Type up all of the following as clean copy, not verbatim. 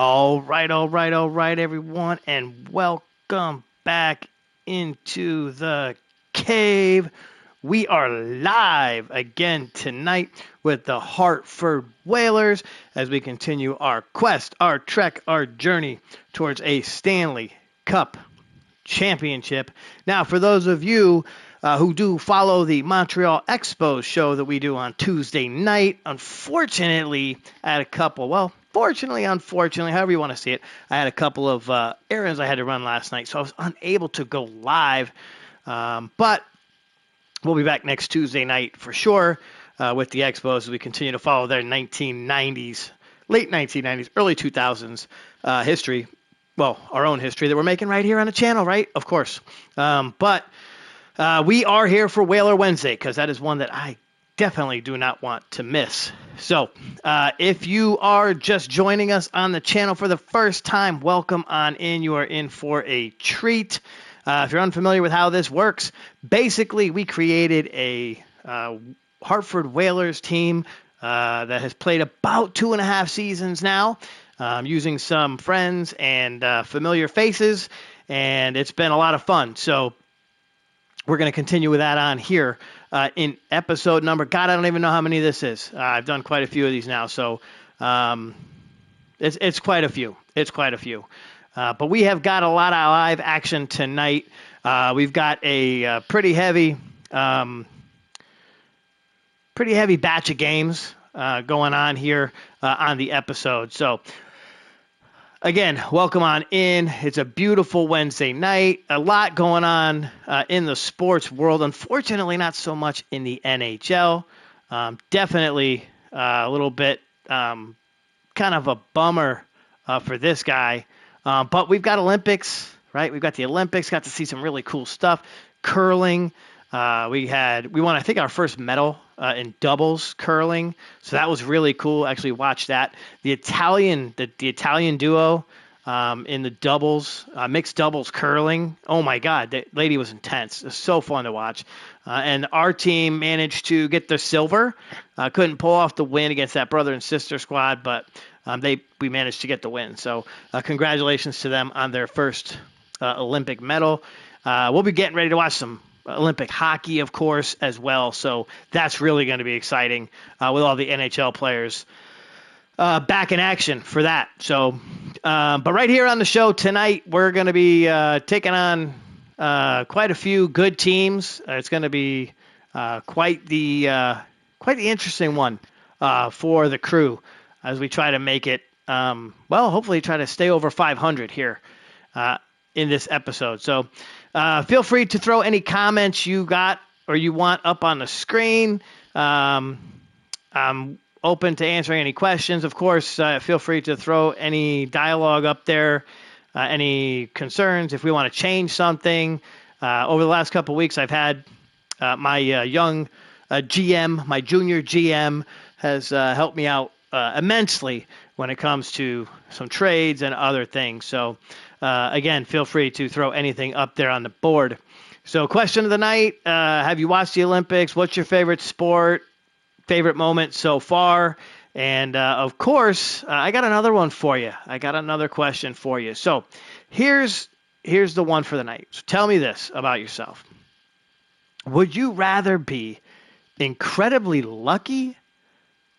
All right, everyone, and welcome back into the cave. We are live again tonight with the Hartford Whalers as we continue our quest, our trek, our journey towards a Stanley Cup championship. Now, for those of you who do follow the Montreal Expos show that we do on Tuesday night, unfortunately, I had a couple, well, fortunately, unfortunately, however you want to see it, I had a couple of errands I had to run last night, so I was unable to go live. But we'll be back next Tuesday night for sure with the Expos as we continue to follow their 1990s, late 1990s, early 2000s history. Well, our own history that we're making right here on the channel, right? Of course. But we are here for Whaler Wednesday because that is one that I definitely do not want to miss. So if you are just joining us on the channel for the first time, welcome on in. You are in for a treat. If you're unfamiliar with how this works, basically we created a Hartford Whalers team that has played about 2.5 seasons now. Using some friends and familiar faces, and it's been a lot of fun. So we're going to continue with that on here in episode number. God, I don't even know how many this is. I've done quite a few of these now, so it's quite a few. It's quite a few. But we have got a lot of live action tonight. We've got a pretty heavy batch of games going on here on the episode. So again, welcome on in. It's a beautiful Wednesday night. A lot going on in the sports world. Unfortunately, not so much in the NHL. Definitely a little bit kind of a bummer for this guy. But we've got Olympics, right? We've got the Olympics. Got to see some really cool stuff. Curling. We won, I think, our first medal in doubles curling, so that was really cool. Actually, watched that. The Italian duo in the doubles, mixed doubles curling. Oh my God, that lady was intense. It was so fun to watch. And our team managed to get the silver. Couldn't pull off the win against that brother and sister squad, but we managed to get the win. So congratulations to them on their first Olympic medal. We'll be getting ready to watch some Olympic hockey, of course, as well. So that's really going to be exciting with all the NHL players back in action for that. So, but right here on the show tonight, we're going to be taking on quite a few good teams. It's going to be quite the interesting one for the crew as we try to make it. Hopefully, try to stay over 500 here in this episode. So. Feel free to throw any comments you got or you want up on the screen. I'm open to answering any questions. Of course, feel free to throw any dialogue up there, any concerns. If we want to change something. Over the last couple of weeks, I've had my young GM, my junior GM, has helped me out immensely when it comes to some trades and other things. So, again, feel free to throw anything up there on the board. So question of the night, have you watched the Olympics? What's your favorite sport, favorite moment so far? And, of course, I got another one for you. I got another question for you. So here's the one for the night. So tell me this about yourself. Would you rather be incredibly lucky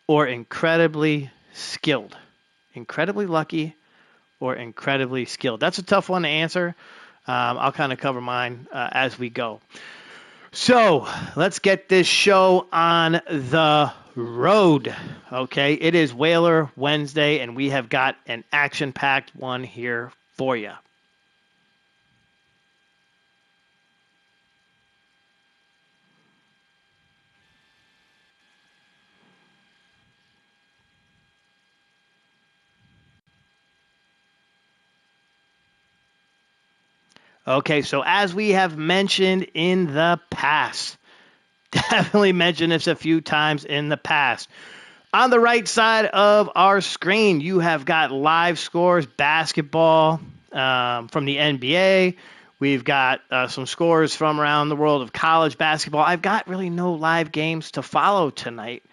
or incredibly skilled? Incredibly lucky or incredibly skilled? That's a tough one to answer. I'll kind of cover mine as we go. So let's get this show on the road. Okay, it is Whaler Wednesday, and we have got an action-packed one here for you. Okay, so as we have mentioned in the past, definitely mentioned this a few times in the past. On the right side of our screen, you have got live scores, basketball from the NBA. We've got some scores from around the world of college basketball. I've got really no live games to follow tonight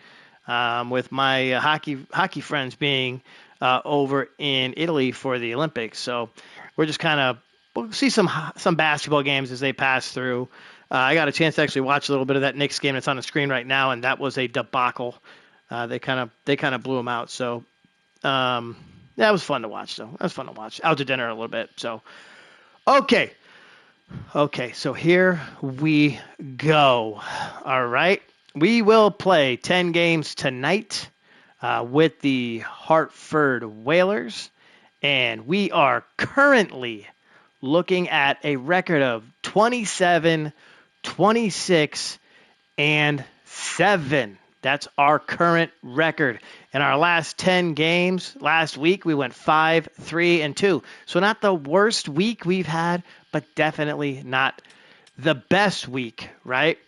with my hockey friends being over in Italy for the Olympics. So we're just kind of we'll see some basketball games as they pass through. I got a chance to actually watch a little bit of that Knicks game that's on the screen right now, and that was a debacle. They kind of blew them out. So that was fun to watch. Though that was fun to watch. Out to dinner a little bit. So okay. So here we go. All right. We will play 10 games tonight with the Hartford Whalers, and we are currently looking at a record of 27, 26, and 7. That's our current record. In our last 10 games, last week we went 5, 3, and 2. So not the worst week we've had, but definitely not the best week, right?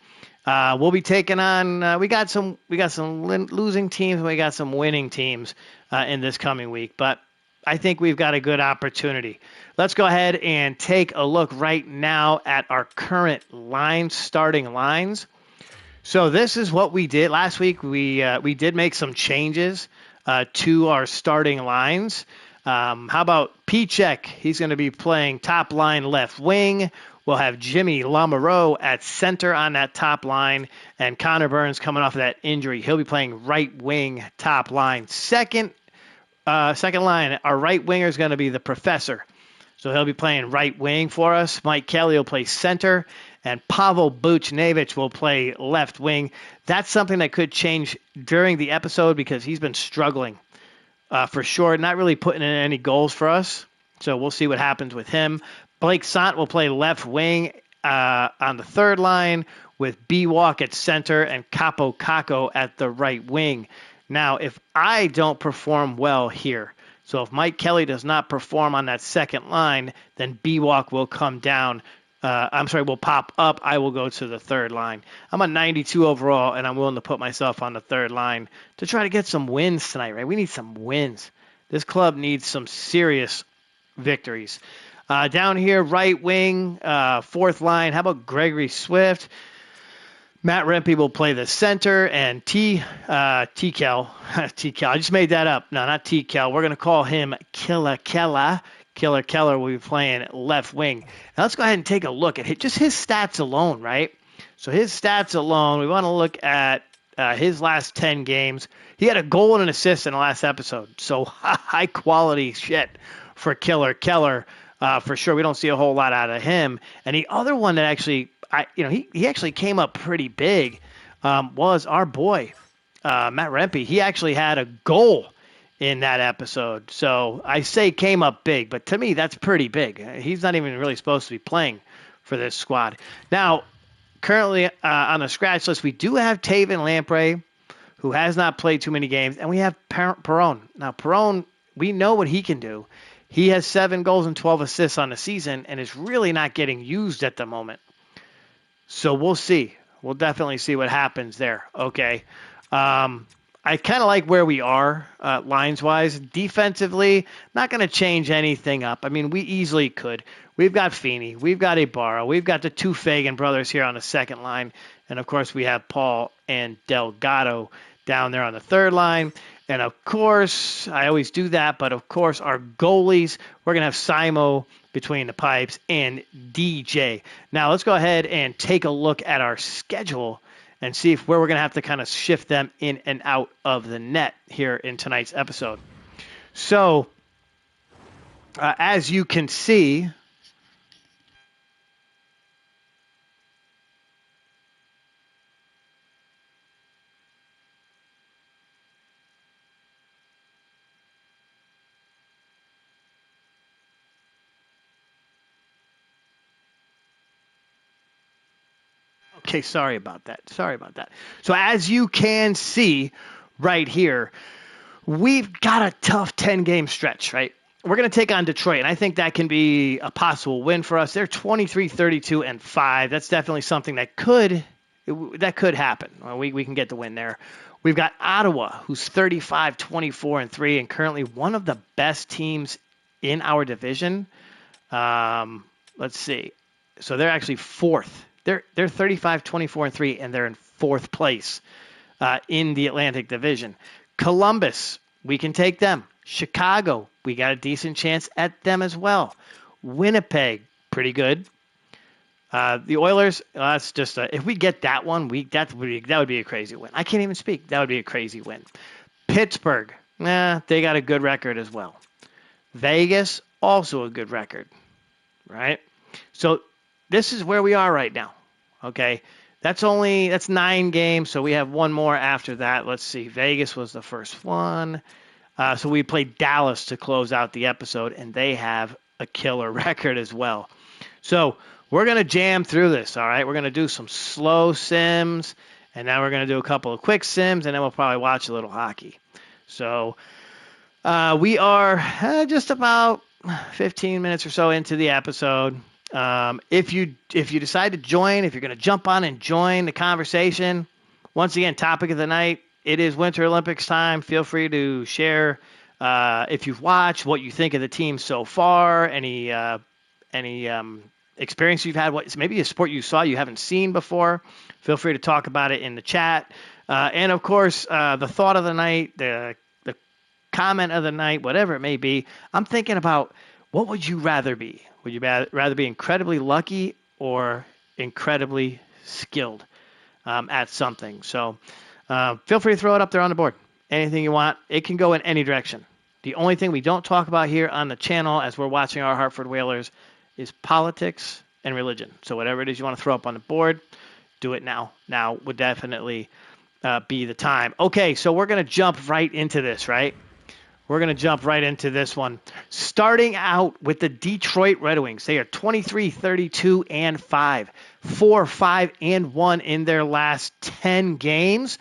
We'll be taking on. We got some losing teams, and we got some winning teams in this coming week. But I think we've got a good opportunity. Let's go ahead and take a look right now at our current starting lines. So this is what we did last week. We did make some changes to our starting lines. How about Pichek? He's going to be playing top line left wing. We'll have Jimmy Lamoureux at center on that top line, and Connor Burns coming off of that injury. He'll be playing right wing top line. Second line, our right winger is going to be the Professor. So he'll be playing right wing for us. Mike Kelly will play center, and Pavel Buchnevich will play left wing. That's something that could change during the episode because he's been struggling for sure, not really putting in any goals for us. So we'll see what happens with him. Blake Sant will play left wing on the third line with B-Walk at center and Capo Caco at the right wing. Now, if I don't perform well here, so if Mike Kelly does not perform on that second line, then B-Walk will come down. Will pop up. I will go to the third line. I'm a 92 overall, and I'm willing to put myself on the third line to try to get some wins tonight, right? We need some wins. This club needs some serious victories. Down here, right wing, fourth line. How about Gregory Swift? Matt Rempe will play the center, and T-Kel. I just made that up. No, not T-Kel. We're going to call him Killer Keller. Killer Keller will be playing left wing. Now let's go ahead and take a look at just his stats alone, right? So his stats alone, we want to look at his last 10 games. He had a goal and an assist in the last episode. So high quality shit for Killer Keller. For sure, we don't see a whole lot out of him. And the other one that actually, he actually came up pretty big was our boy, Matt Rempe. He actually had a goal in that episode. So I say came up big, but to me, that's pretty big. He's not even really supposed to be playing for this squad. Now, currently on the scratch list, we do have Taven Lamprey, who has not played too many games, and we have Perron. Now, Perron, we know what he can do. He has 7 goals and 12 assists on the season and is really not getting used at the moment. So we'll see. We'll definitely see what happens there. Okay. I kind of like where we are lines-wise. Defensively, not going to change anything up. I mean, we easily could. We've got Feeney. We've got Ibarra. We've got the 2 Fagan brothers here on the second line. And, of course, we have Paul and Delgado down there on the third line. And, of course, I always do that, but, of course, our goalies, we're going to have Simo between the pipes and DJ. Now, let's go ahead and take a look at our schedule and see where we're going to have to kind of shift them in and out of the net here in tonight's episode. So, as you can see, okay, sorry about that. So as you can see right here, we've got a tough 10-game stretch, right? We're going to take on Detroit, and I think that can be a possible win for us. They're 23, 32, and 5. That's definitely something that could happen. We can get the win there. We've got Ottawa, who's 35, 24, and 3, and currently one of the best teams in our division. Let's see. So they're actually fourth. They're 35, 24, and 3, and they're in fourth place in the Atlantic Division. Columbus, we can take them. Chicago, we got a decent chance at them as well. Winnipeg, pretty good. The Oilers, that's just if we get that one, that would be a crazy win. I can't even speak. That would be a crazy win. Pittsburgh, they got a good record as well. Vegas, also a good record, right? So this is where we are right now. Okay, that's 9 games, so we have one more after that. Let's see. Vegas was the first one. So we played Dallas to close out the episode, and they have a killer record as well. So we're going to jam through this, all right? We're going to do some slow sims, and then we're going to do a couple of quick sims, and then we'll probably watch a little hockey. So we are just about 15 minutes or so into the episode. If you decide to join, if you're going to jump on and join the conversation, once again, topic of the night, it is Winter Olympics time. Feel free to share if you've watched, what you think of the team so far, any experience you've had, maybe a sport you saw you haven't seen before. Feel free to talk about it in the chat. And, of course, the thought of the night, the comment of the night, whatever it may be, I'm thinking about what would you rather be? Would you rather be incredibly lucky or incredibly skilled at something? So feel free to throw it up there on the board. Anything you want. It can go in any direction. The only thing we don't talk about here on the channel as we're watching our Hartford Whalers is politics and religion. So whatever it is you want to throw up on the board, do it now. Now would definitely be the time. Okay, so we're going to jump right into this, right? We're going to jump right into this one. Starting out with the Detroit Red Wings. They are 23-32-5. 4-5-1 in their last 10 games.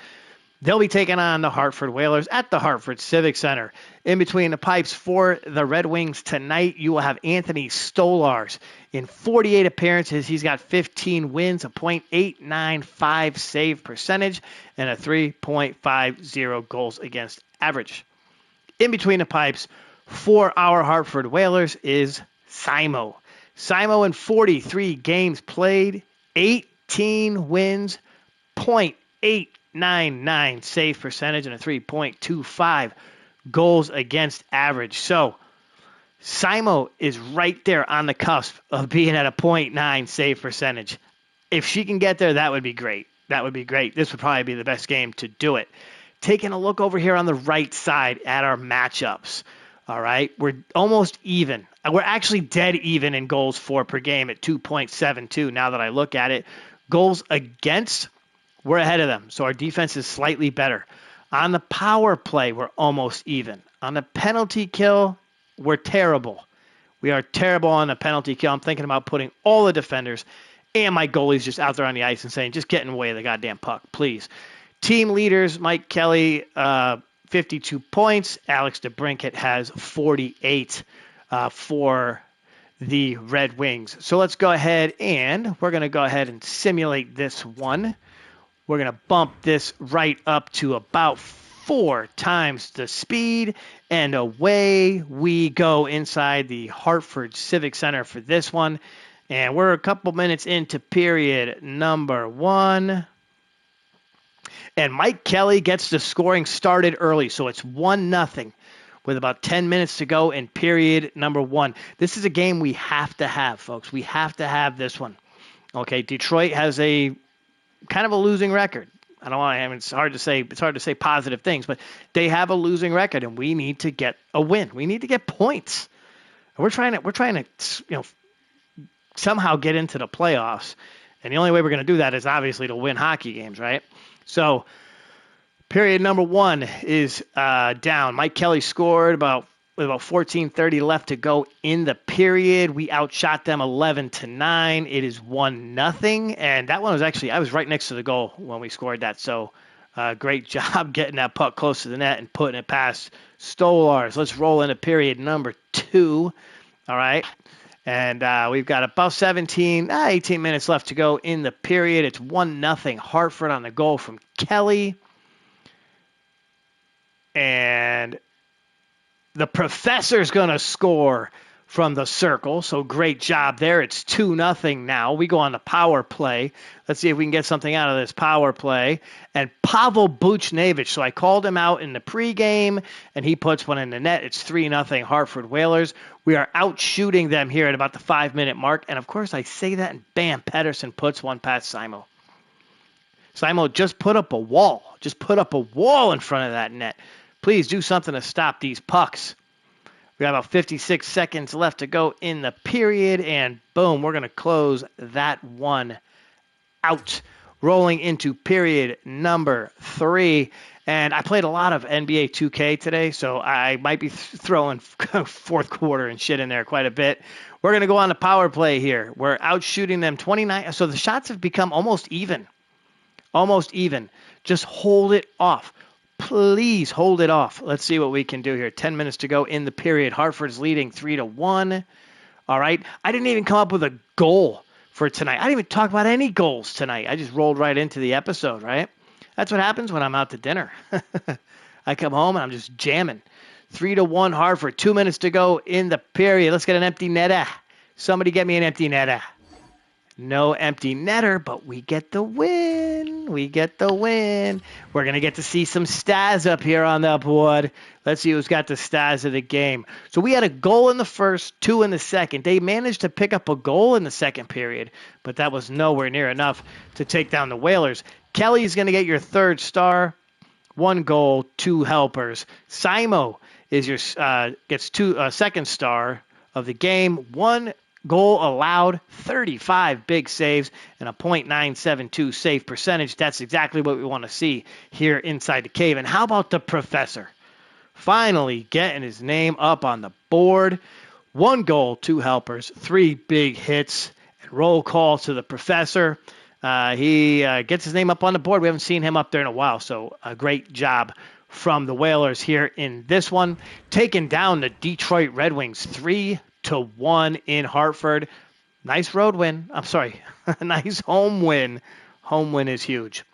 They'll be taking on the Hartford Whalers at the Hartford Civic Center. In between the pipes for the Red Wings tonight, you will have Anthony Stolarz. In 48 appearances, he's got 15 wins, a .895 save percentage, and a 3.50 goals against average. In between the pipes for our Hartford Whalers is Simo. Simo in 43 games played, 18 wins, .899 save percentage, and a 3.25 goals against average. So Simo is right there on the cusp of being at a .9 save percentage. If she can get there, that would be great. That would be great. This would probably be the best game to do it. Taking a look over here on the right side at our matchups. All right, we're almost even. We're actually dead even in goals for per game at 2.72 now that I look at it. Goals against, we're ahead of them. So our defense is slightly better. On the power play, we're almost even. On the penalty kill, we're terrible. We are terrible on the penalty kill. I'm thinking about putting all the defenders and my goalies just out there on the ice and saying, just get in the way of the goddamn puck, please. Team leaders, Mike Kelly, 52 points. Alex DeBrincat has 48 for the Red Wings. So let's go ahead and we're going to go ahead and simulate this one. We're going to bump this right up to about 4 times the speed, and away we go inside the Hartford Civic Center for this one. And we're a couple minutes into period number 1. And Mike Kelly gets the scoring started early, so it's 1-0 with about 10 minutes to go in period number 1. This is a game we have to have, folks. We have to have this one. Okay, Detroit has a kind of a losing record. It's hard to say positive things, but they have a losing record, and we need to get a win. We need to get points. And we're trying to somehow get into the playoffs, and the only way we're going to do that is obviously to win hockey games, right? So, period number 1 is down. Mike Kelly scored with about 14:30 left to go in the period. We outshot them 11-9. It is 1-0, and that one was actually, I was right next to the goal when we scored that. So, great job getting that puck close to the net and putting it past Stolarz. Let's roll into period number 2. All right. And we've got about 18 minutes left to go in the period. It's 1-0 Hartford on the goal from Kelly. And the professor's going to score from the circle. So great job there. It's 2-0 now. We go on the power play. Let's see if we can get something out of this power play. And Pavel Buchnevich. So I called him out in the pregame, and he puts one in the net. It's 3-0 Hartford Whalers. We are out shooting them here at about the 5-minute mark. And, of course, I say that, and bam, Pedersen puts one past Simo. Simo just put up a wall. Just put up a wall in front of that net. Please do something to stop these pucks. We got about 56 seconds left to go in the period, and boom, we're going to close that one out. Rolling into period number 3. And I played a lot of NBA 2K today, so I might be throwing fourth quarter and shit in there quite a bit. We're going to go on the power play here. We're out shooting them 29. So the shots have become almost even. Almost even. Just hold it off. Please hold it off. Let's see what we can do here. 10 minutes to go in the period. Hartford's leading 3-1. All right. I didn't even come up with a goal for tonight. I didn't even talk about any goals tonight. I just rolled right into the episode, right? That's what happens when I'm out to dinner. I come home and I'm just jamming. 3-1 Hartford. 2 minutes to go in the period. Let's get an empty netter. Somebody get me an empty netter. No empty netter, but we get the win. We get the win. We're going to get to see some stats up here on the board. Let's see who's got the stats of the game. So we had a goal in the first, 2 in the second. They managed to pick up a goal in the second period, but that was nowhere near enough to take down the Whalers. Kelly's going to get your third star. 1 goal, 2 helpers. Simo is your gets second star of the game. 1 goal allowed, 35 big saves, and a .972 save percentage. That's exactly what we want to see here inside the cave. And how about the professor? Finally getting his name up on the board. 1 goal, 2 helpers, 3 big hits. And roll call to the professor. He gets his name up on the board. We haven't seen him up there in a while, so a great job from the Whalers here in this one. Taking down the Detroit Red Wings 3-1 in Hartford. Nice road win. I'm sorry. Nice home win. Home win is huge.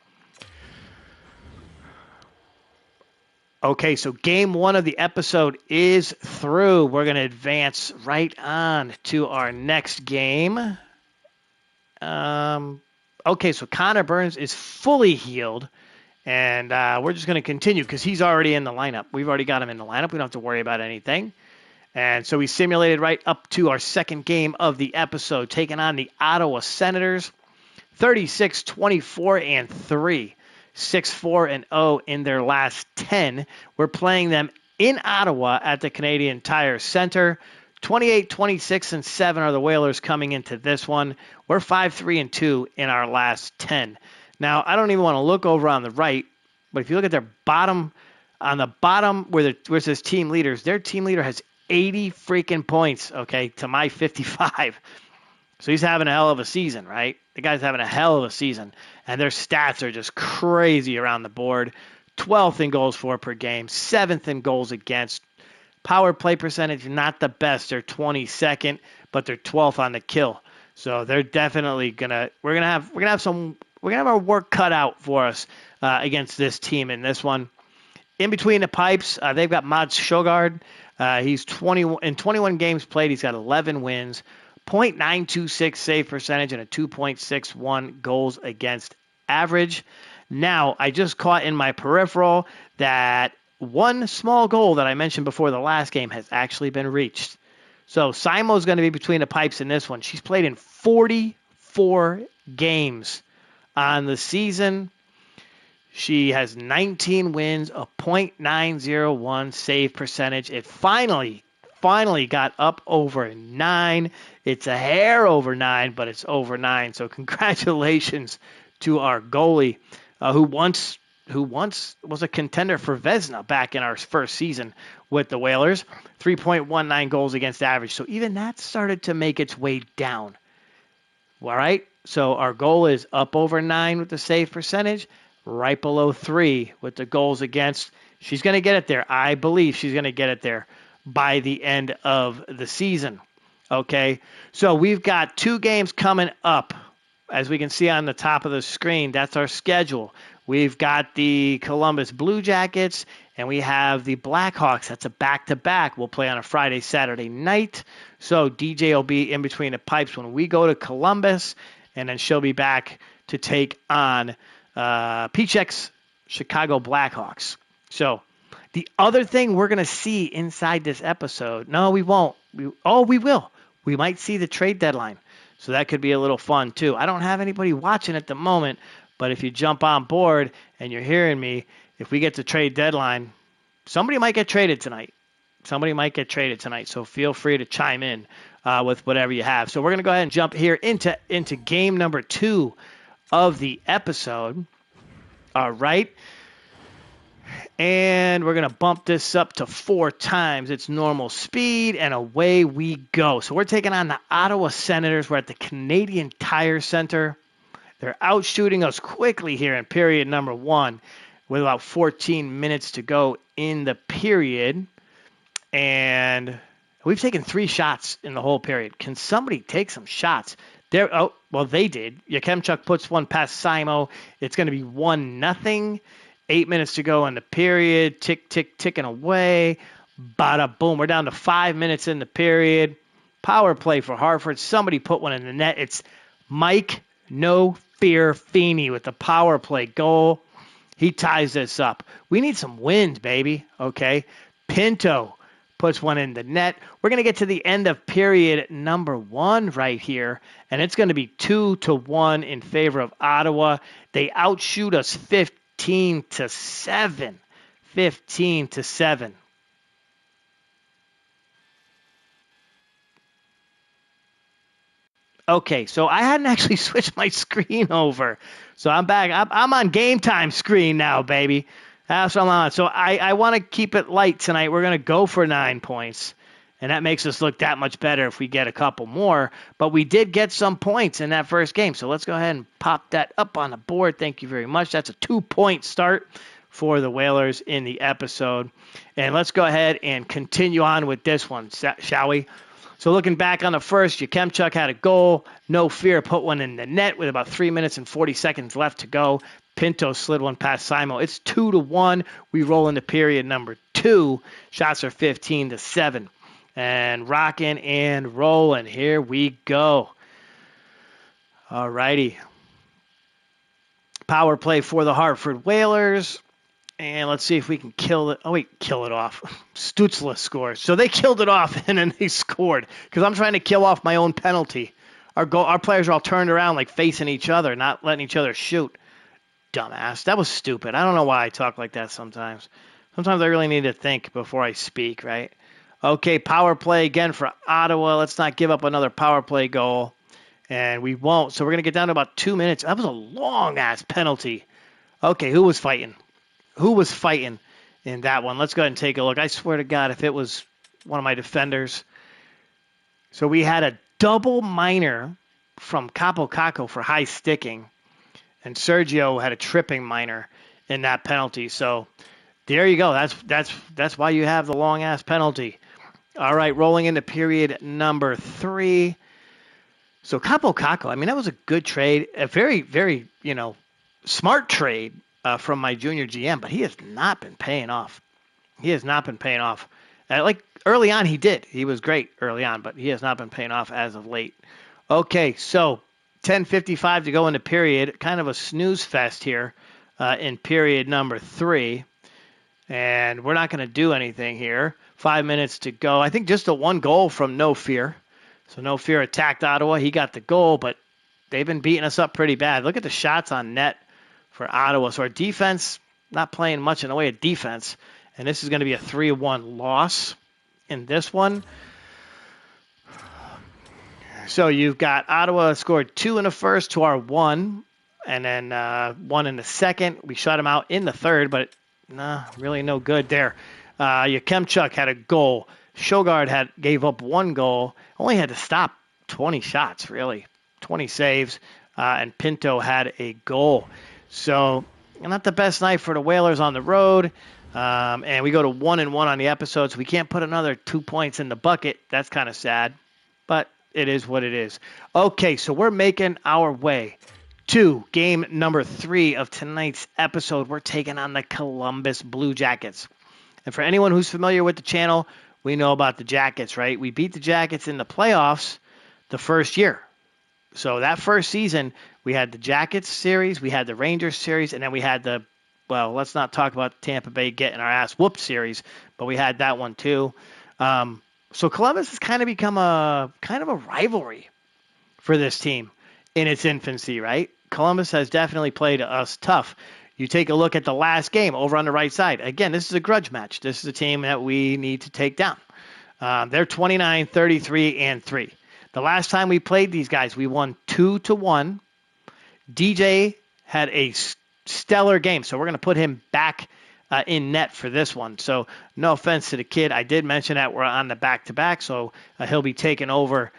Okay, so game 1 of the episode is through. We're going to advance right on to our next game. Okay, so Connor Burns is fully healed, and we're just going to continue because he's already in the lineup. We've already got him in the lineup. We don't have to worry about anything. And so we simulated right up to our second game of the episode, taking on the Ottawa Senators, 36-24-3, 6-4-0 in their last 10. We're playing them in Ottawa at the Canadian Tire Center. 28-26-7 are the Whalers coming into this one. We're 5-3-2 in our last 10. Now, I don't even want to look over on the right, but if you look at their bottom, on the bottom where it says team leaders, their team leader has 80 freaking points, okay, to my 55. So he's having a hell of a season, right? The guy's having a hell of a season. And their stats are just crazy around the board. 12th in goals for per game, 7th in goals against. Power play percentage, not the best. They're 22nd, but they're 12th on the kill. So they're definitely we're gonna have our work cut out for us against this team in this one. In between the pipes, they've got Mats Sjogard. He's 21 games played. He's got 11 wins, .926 save percentage, and a 2.61 goals against average. Now, I just caught in my peripheral that one small goal that I mentioned before the last game has actually been reached. So Simo's going to be between the pipes in this one. She's played in 44 games on the season. She has 19 wins, a .901 save percentage. It finally got up over 9. It's a hair over 9, but it's over 9. So congratulations to our goalie, who once was a contender for Vezina back in our first season with the Whalers. 3.19 goals against average. So even that started to make its way down. All right. So our goal is up over 9 with the save percentage, right below 3 with the goals against. She's going to get it there. I believe she's going to get it there by the end of the season. Okay. So we've got 2 games coming up as we can see on the top of the screen, that's our schedule. We've got the Columbus Blue Jackets, and we have the Blackhawks. That's a back-to-back. We'll play on a Friday, Saturday night. So DJ will be in between the pipes when we go to Columbus, and then she'll be back to take on P-Check's Chicago Blackhawks. So the other thing we're going to see inside this episode, no, we won't. We will. We might see the trade deadline. So that could be a little fun, too. I don't have anybody watching at the moment, but if you jump on board and you're hearing me, if we get to trade deadline, somebody might get traded tonight. So feel free to chime in with whatever you have. So we're going to go ahead and jump here into game number 2 of the episode. All right. And we're going to bump this up to 4 times its normal speed, and away we go. So we're taking on the Ottawa Senators. We're at the Canadian Tire Center. They're out shooting us quickly here in period number 1 with about 14 minutes to go in the period. And we've taken 3 shots in the whole period. Can somebody take some shots? They did. Yakemchuk puts one past Simo. It's going to be 1-0. 8 minutes to go in the period. Ticking away. Bada boom. We're down to 5 minutes in the period. Power play for Hartford. Somebody put one in the net. It's Mike No Fear Feeney with the power play goal. He ties this up. We need some wind, baby. Okay. Pinto puts one in the net. We're going to get to the end of period number 1 right here, and it's going to be 2-1 in favor of Ottawa. They outshoot us 15-7. 15-7. Okay, so I hadn't actually switched my screen over. So I'm back. I'm on game time screen now, baby. That's what I'm on. So I want to keep it light tonight. We're going to go for 9 points, and that makes us look that much better if we get a couple more. But we did get some points in that first game, so let's go ahead and pop that up on the board. Thank you very much. That's a 2-point start for the Whalers in the episode. And let's go ahead and continue on with this one, shall we? So looking back on the first, Yakemchuk had a goal. No Fear put one in the net with about 3 minutes and 40 seconds left to go. Pinto slid one past Simo. It's 2-1. We roll into period number 2. Shots are 15-7. And rocking and rolling. Here we go. All righty. Power play for the Hartford Whalers. And let's see if we can kill it. Oh, wait, kill it off. Stutzla scores. So they killed it off, and then they scored. Because I'm trying to kill off my own penalty. Our players are all turned around like facing each other, not letting each other shoot. Dumbass. That was stupid. I don't know why I talk like that sometimes. Sometimes I really need to think before I speak, right? Okay, power play again for Ottawa. Let's not give up another power play goal. And we won't. So we're going to get down to about 2 minutes. That was a long-ass penalty. Okay, who was fighting? Who was fighting in that one? Let's go ahead and take a look. I swear to God, if it was one of my defenders. So we had a double minor from Capo Caco for high sticking. And Sergio had a tripping minor in that penalty. So there you go. That's why you have the long-ass penalty. All right, rolling into period number 3. So Capo Caco, I mean, that was a good trade. A very, very, smart trade from my junior GM, but he has not been paying off. Like early on, he did. He was great early on, but he has not been paying off as of late. Okay, so 10:55 to go into period. Kind of a snooze fest here in period number 3. And we're not going to do anything here. 5 minutes to go. I think just the one goal from No Fear. So No Fear attacked Ottawa. He got the goal, but they've been beating us up pretty bad. Look at the shots on net for Ottawa. So our defense, not playing much in the way of defense. And this is going to be a 3-1 loss in this one. So you've got Ottawa scored 2 in the first to our 1, and then 1 in the second. We shut them out in the third, but really no good there. Yakemchuk had a goal. Shogard gave up 1 goal. Only had to stop 20 shots, really. 20 saves, and Pinto had a goal. So not the best night for the Whalers on the road. And we go to 1-1 on the episode, so we can't put another 2 points in the bucket. That's kind of sad. But it is what it is. Okay, so we're making our way to game number 3 of tonight's episode. We're taking on the Columbus Blue Jackets. And for anyone who's familiar with the channel, we know about the Jackets, right? We beat the Jackets in the playoffs the first year. So that first season, we had the Jackets series, we had the Rangers series, and then we had the, well, let's not talk about Tampa Bay getting our ass whooped series, but we had that one too. So Columbus has kind of become a rivalry for this team in its infancy, right? Columbus has definitely played us tough. You take a look at the last game over on the right side. Again, this is a grudge match. This is a team that we need to take down. They're 29, 33, and 3. The last time we played these guys, we won 2-1. DJ had a stellar game, so we're going to put him back in net for this one. So no offense to the kid. I did mention that we're on the back-to-back, so he'll be taking over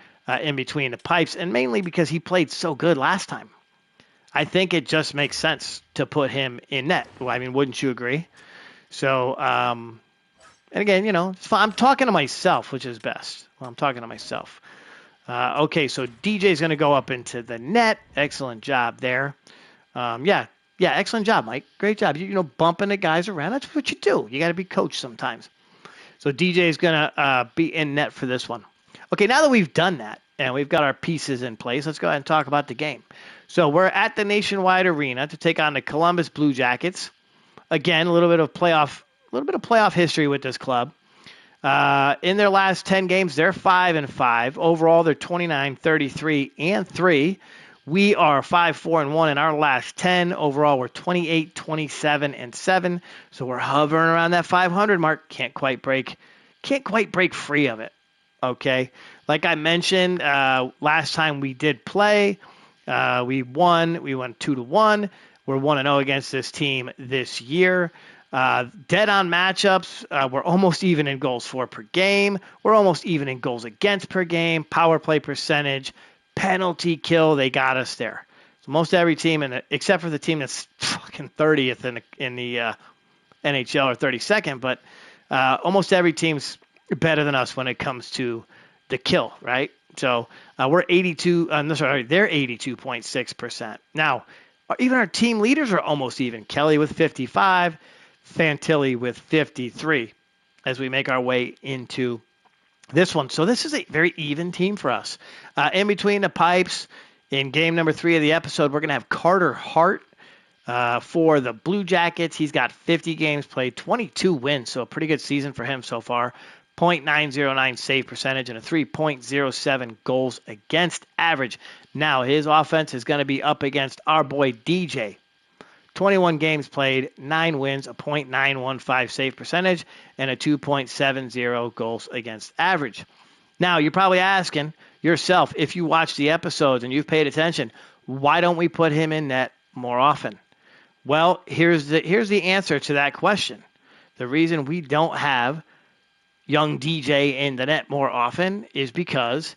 in between the pipes, and mainly because he played so good last time. I think it just makes sense to put him in net. Well, I mean, wouldn't you agree? So, and again, I'm talking to myself, which is best. Well, I'm talking to myself. Okay, so DJ's going to go up into the net. Excellent job there. Yeah, excellent job, Mike. Great job. Bumping the guys around. That's what you do. You got to be coached sometimes. So DJ's going to be in net for this one. Okay, now that we've done that and we've got our pieces in place, let's go ahead and talk about the game. So we're at the Nationwide Arena to take on the Columbus Blue Jackets. Again, a little bit of playoff history with this club. In their last 10 games, they're 5-5. Overall, they're 29, 33, and 3. We are 5-4-1 in our last 10. Overall, we're 28, 27, and 7. So we're hovering around that 500 mark. Can't quite break free of it. Okay, like I mentioned, last time we did play, we won 2-1. We're 1-0 against this team this year. Dead on matchups. We're almost even in goals for per game. We're almost even in goals against per game. Power play percentage, penalty kill. They got us there. So most every team, except for the team that's fucking 30th in the NHL or 32nd, but almost every team's better than us when it comes to the kill, right? So we're 82. They're 82.6%. Now, even our team leaders are almost even. Kelly with 55, Fantilli with 53, as we make our way into this one. So this is a very even team for us. In between the pipes, in game number 3 of the episode, we're going to have Carter Hart for the Blue Jackets. He's got 50 games played, 22 wins, so a pretty good season for him so far. .909 save percentage and a 3.07 goals against average. Now, his offense is going to be up against our boy DJ. 21 games played, 9 wins, a .915 save percentage, and a 2.70 goals against average. Now, you're probably asking yourself, if you watch the episodes and you've paid attention, why don't we put him in net more often? Well, here's the answer to that question. The reason we don't have young DJ in the net more often is because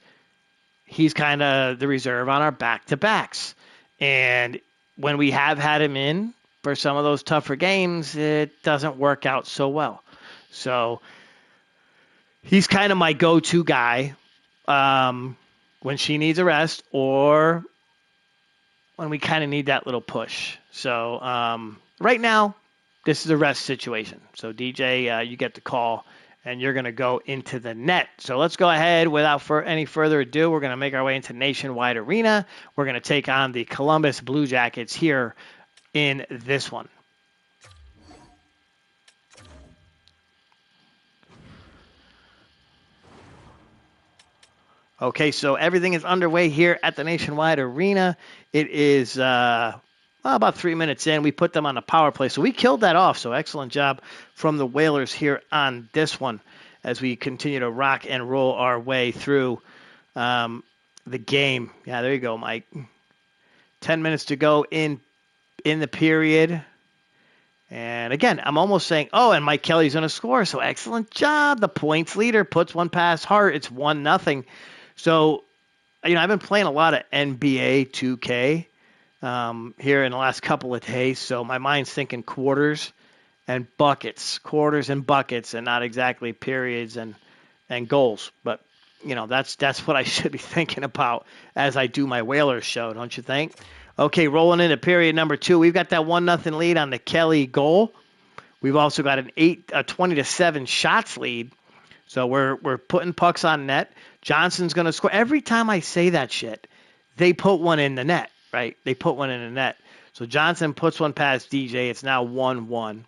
he's kind of the reserve on our back-to-backs. And when we have had him in for some of those tougher games, it doesn't work out so well. So he's kind of my go-to guy when she needs a rest or when we kind of need that little push. So right now, this is a rest situation. So DJ, you get the call, and you're going to go into the net. So let's go ahead without any further ado. We're going to make our way into Nationwide Arena. We're going to take on the Columbus Blue Jackets here in this one. Okay, so everything is underway here at the Nationwide Arena. It is about 3 minutes in. We put them on a power play, so we killed that off. So excellent job from the Whalers here on this one as we continue to rock and roll our way through the game. Yeah, there you go, Mike. 10 minutes to go in the period. And again, I'm almost saying, oh, and Mike Kelly's going to score. So excellent job. The points leader puts one past Hart. It's 1-0. So, I've been playing a lot of NBA 2K here in the last couple of days. So my mind's thinking quarters and buckets, and not exactly periods and goals. But that's what I should be thinking about as I do my Whalers show, don't you think? Okay, rolling into period number 2. We've got that 1-0 lead on the Kelly goal. We've also got a 20-7 shots lead. So we're putting pucks on net. Johnson's going to score. Every time I say that shit, they put one in the net, right? They put one in the net. So Johnson puts one past DJ. It's now 1-1.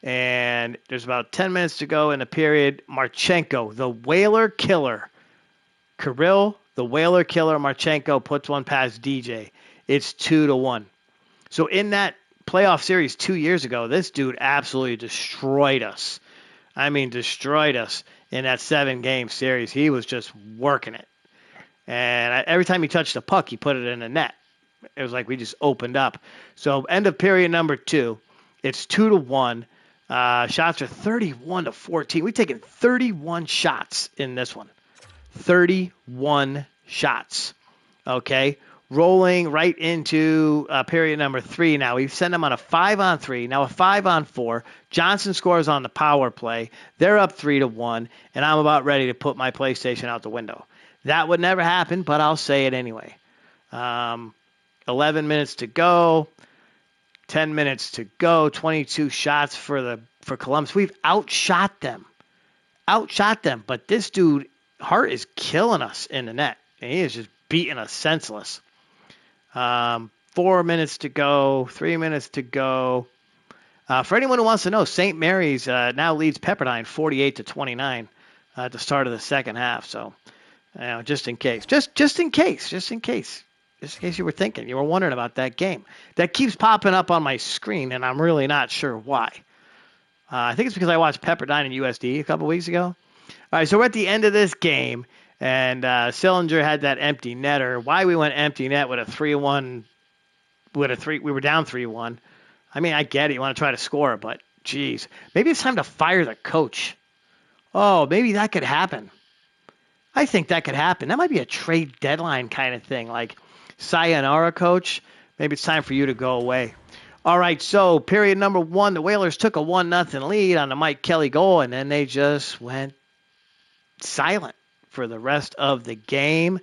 And there's about 10 minutes to go in the period. Marchenko, the Whaler killer. Kirill, the Whaler killer, Marchenko puts one past DJ. It's 2-1. So in that playoff series 2 years ago, this dude absolutely destroyed us. I mean, destroyed us in that 7-game series. He was just working it. And every time he touched the puck, he put it in the net. It was like we just opened up. So end of period number 2. It's 2-1. Shots are 31-14. We've taken 31 shots in this one. 31 shots. Okay. Rolling right into period number 3 now. We've sent them on a 5-on-3, now a 5-on-4. Johnson scores on the power play. They're up 3-1, and I'm about ready to put my PlayStation out the window. That would never happen, but I'll say it anyway. 11 minutes to go. 10 minutes to go. 22 shots for Columbus. We've outshot them. But this dude, Hart, is killing us in the net. And he is just beating us senseless. 4 minutes to go. 3 minutes to go. For anyone who wants to know, St. Mary's now leads Pepperdine 48-29 at the start of the second half. So, just in case. Just in case you were thinking, you were wondering about that game. That keeps popping up on my screen, and I'm really not sure why. I think it's because I watched Pepperdine and USD a couple weeks ago. All right, so we're at the end of this game, and Sillinger had that empty netter. Why we went empty net with a 3-1, we were down 3-1. I mean, I get it. You want to try to score, but, geez. Maybe it's time to fire the coach. Oh, maybe that could happen. I think that could happen. That might be a trade deadline kind of thing, like, sayonara, coach. Maybe it's time for you to go away. All right, so period number 1, the Whalers took a 1-0 lead on the Mike Kelly goal, and then they just went silent for the rest of the game.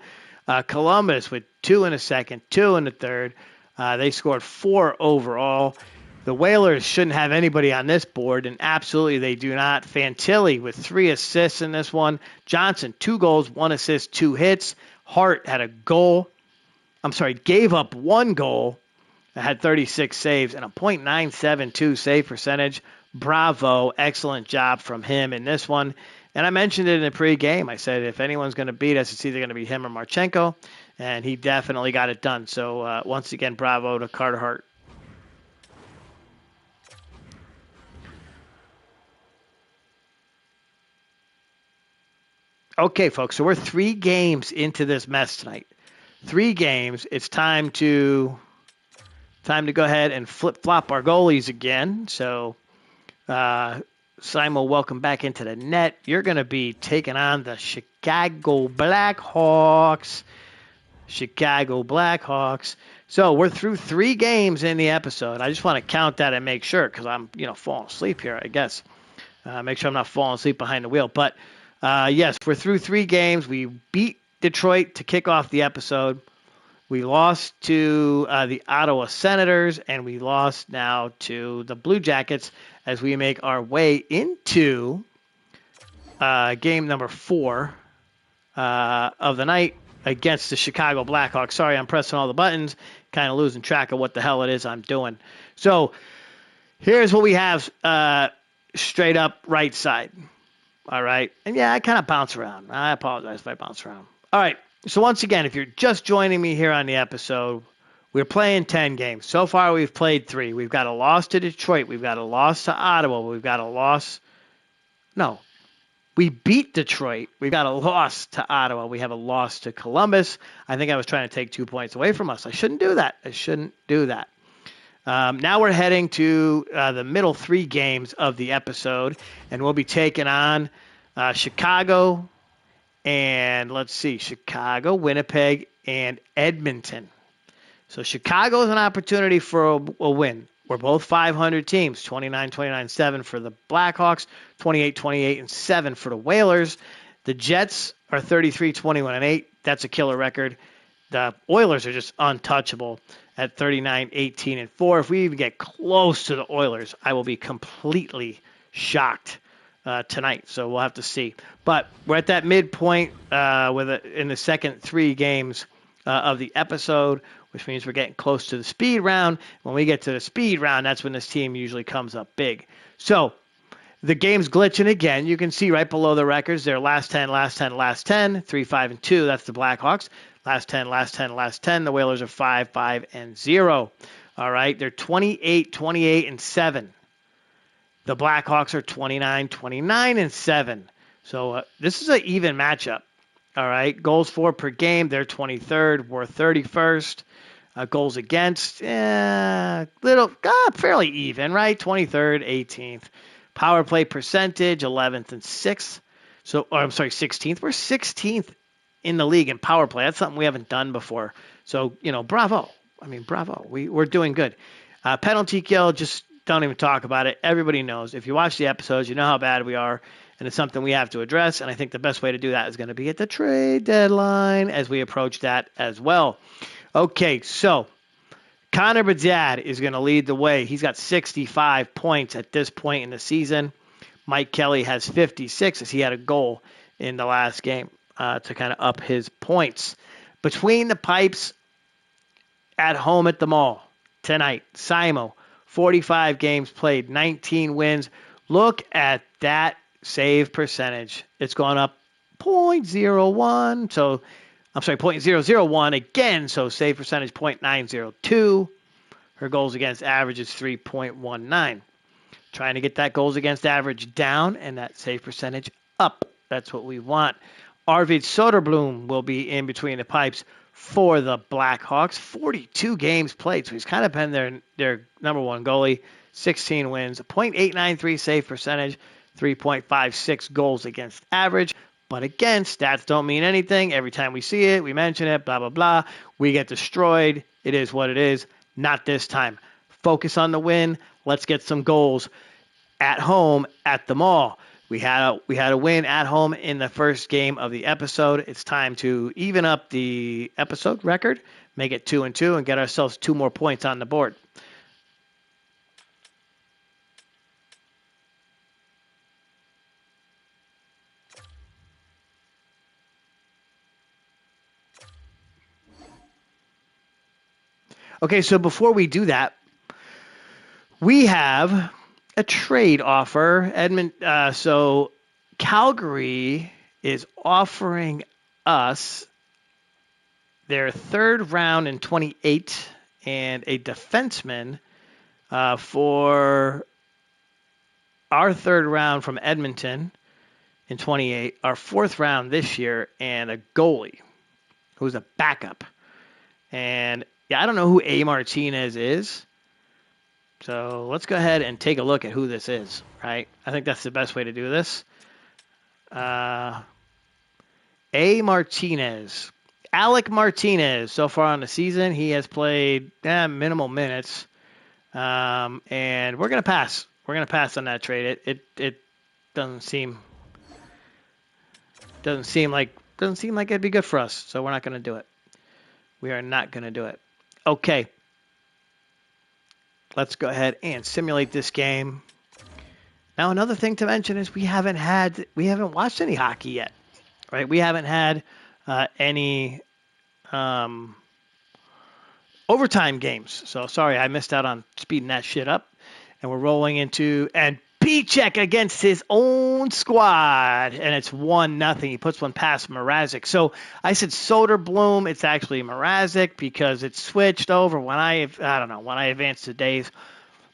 Columbus with 2 in the second, 2 in the third. They scored 4 overall. The Whalers shouldn't have anybody on this board, and absolutely they do not. Fantilli with 3 assists in this one. Johnson, 2 goals, 1 assist, 2 hits. Hart had a goal. Gave up 1 goal. Had 36 saves and a .972 save percentage. Bravo. Excellent job from him in this one. And I mentioned it in the pregame. I said if anyone's going to beat us, it's either going to be him or Marchenko. And he definitely got it done. So, once again, bravo to Carter Hart. Okay, folks. So we're 3 games into this mess tonight. 3 games. It's time to go ahead and flip-flop our goalies again. So, Simon, welcome back into the net. You're going to be taking on the Chicago Blackhawks. So, we're through 3 games in the episode. I just want to count that and make sure because I'm, falling asleep here, I guess. Make sure I'm not falling asleep behind the wheel. But, yes, we're through 3 games. We beat Detroit to kick off the episode. We lost to the Ottawa Senators, and we lost now to the Blue Jackets as we make our way into game number 4 of the night against the Chicago Blackhawks. Sorry, I'm pressing all the buttons, kind of losing track of what the hell it is I'm doing. So here's what we have straight up right side. All right. And, yeah, I kind of bounce around. I apologize if I bounce around. All right. So once again, if you're just joining me here on the episode, we're playing 10 games. So far, we've played 3. We've got a loss to Detroit. We've got a loss to Ottawa. We've got a loss. No. We beat Detroit. We've got a loss to Ottawa. We have a loss to Columbus. I think I was trying to take 2 points away from us. I shouldn't do that. Now we're heading to the middle 3 games of the episode, and we'll be taking on Chicago, and let's see, Chicago, Winnipeg, and Edmonton. So Chicago is an opportunity for a win. We're both 500 teams, 29-29-7 for the Blackhawks, 28-28-7 for the Whalers. The Jets are 33-21-8. That's a killer record. The Oilers are just untouchable at 39-18-4. If we even get close to the Oilers, I will be completely shocked tonight. So we'll have to see. But we're at that midpoint in the second 3 games of the episode, which means we're getting close to the speed round. When we get to the speed round, that's when this team usually comes up big. So the game's glitching again. You can see right below the records, they're last 10, last 10, last 10, 3-5-2. That's the Blackhawks. Last 10, last 10, last 10. The Whalers are 5-5-0. All right, they're 28-28-7. The Blackhawks are 29-29-7. So this is an even matchup. All right, goals for per game, they're 23rd, we're 31st. Goals against, fairly even, right? 23rd, 18th. Power play percentage, 11th and 6th. 16th. We're 16th in the league in power play. That's something we haven't done before. So, bravo. Bravo. We're doing good. Penalty kill, just don't even talk about it. Everybody knows. If you watch the episodes, you know how bad we are, and it's something we have to address. And I think the best way to do that is going to be at the trade deadline as we approach that as well. Okay, so Connor Bedard is going to lead the way. He's got 65 points at this point in the season. Mike Kelly has 56 as he had a goal in the last game to kind of up his points. Between the pipes at home at the mall tonight, Simo, 45 games played, 19 wins. Look at that save percentage. It's gone up 0.01. So, 0.001 again. So save percentage 0.902. Her goals against average is 3.19. Trying to get that goals against average down and that save percentage up. That's what we want. Arvid Soderblom will be in between the pipes for the Blackhawks. 42 games played, so he's kind of been their number one goalie. 16 wins, a .893 save percentage, 3.56 goals against average. But again, stats don't mean anything. Every time we see it, we mention it, blah, blah, blah. We get destroyed. It is what it is. Not this time. Focus on the win. Let's get some goals at home at the mall. We had a win at home in the first game of the episode. It's time to even up the episode record, make it 2-2, and get ourselves 2 more points on the board. Okay, so before we do that, we have a trade offer. So Calgary is offering us their 3rd round in 28 and a defenseman for our 3rd round from Edmonton in 28, our 4th round this year, and a goalie who's a backup. And I don't know who A. Martinez is. So let's go ahead and take a look at who this is, right? I think that's the best way to do this. A. Martinez. Alec Martinez, so far on the season, he has played minimal minutes. And we're going to pass. We're going to pass on that trade. It doesn't seem like it'd be good for us, so we're not going to do it. We are not going to do it. Okay. Let's go ahead and simulate this game. Now, another thing to mention is we haven't watched any hockey yet, right? We haven't had any overtime games. So sorry, I missed out on speeding that shit up. And we're rolling into P-check against his own squad, and it's 1-0. He puts one past Mrazek. So I said Soderblom. It's actually Mrazek because it switched over when I advanced to Dave.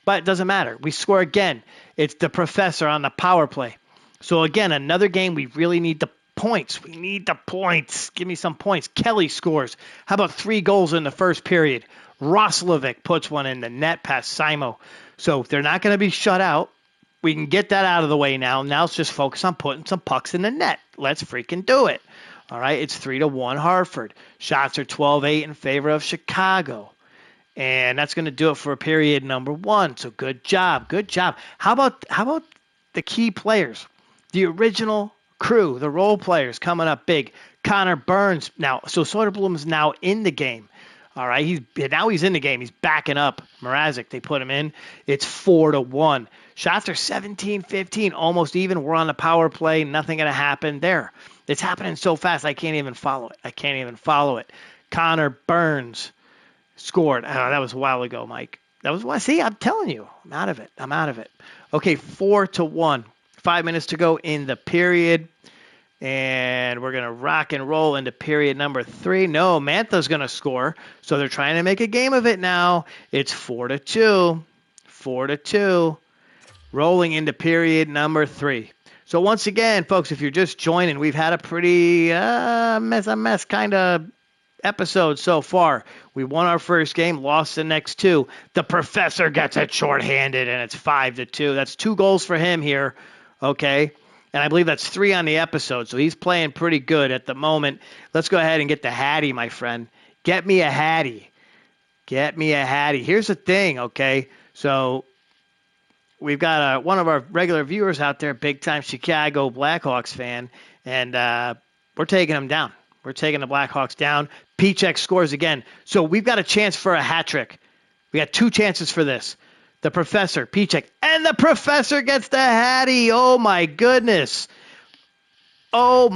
But it doesn't matter. We score again. It's the professor on the power play. So again, another game we really need the points. We need the points. Give me some points. Kelly scores. How about 3 goals in the first period? Roslovic puts one in the net past Simo. So they're not going to be shut out. We can get that out of the way now. Now let's just focus on putting some pucks in the net. Let's freaking do it. All right, it's 3-1 Hartford. Shots are 12-8 in favor of Chicago. And that's going to do it for period number 1. So good job. Good job. How about the key players? The original Crew, the role players coming up big. Connor Burns now. So Soderblom's now in the game. All right, he's in the game. He's backing up Mrazek. They put him in. It's 4-1. Shots are 17-15, almost even. We're on the power play. Nothing going to happen there. It's happening so fast, I can't even follow it. Connor Burns scored. Oh, that was a while ago, Mike. See, I'm telling you. I'm out of it. Okay, 4-1. 5 minutes to go in the period. And we're going to rock and roll into period number 3. No, Mantha's going to score. So they're trying to make a game of it now. It's 4-2. 4-2. Rolling into period number 3. So once again, folks, if you're just joining, we've had a pretty mess kind of episode so far. We won our first game, lost the next 2. The professor gets it shorthanded, and it's 5-2. That's 2 goals for him here, okay? And I believe that's 3 on the episode, so he's playing pretty good at the moment. Let's go ahead and get the Hattie, my friend. Get me a Hattie. Here's the thing, okay? So we've got one of our regular viewers out there, big-time Chicago Blackhawks fan, and we're taking him down. We're taking the Blackhawks down. Pichek scores again. So we've got a chance for a hat trick. We got 2 chances for this. The professor, Pichek, and the professor gets the Hattie. Oh, my goodness. How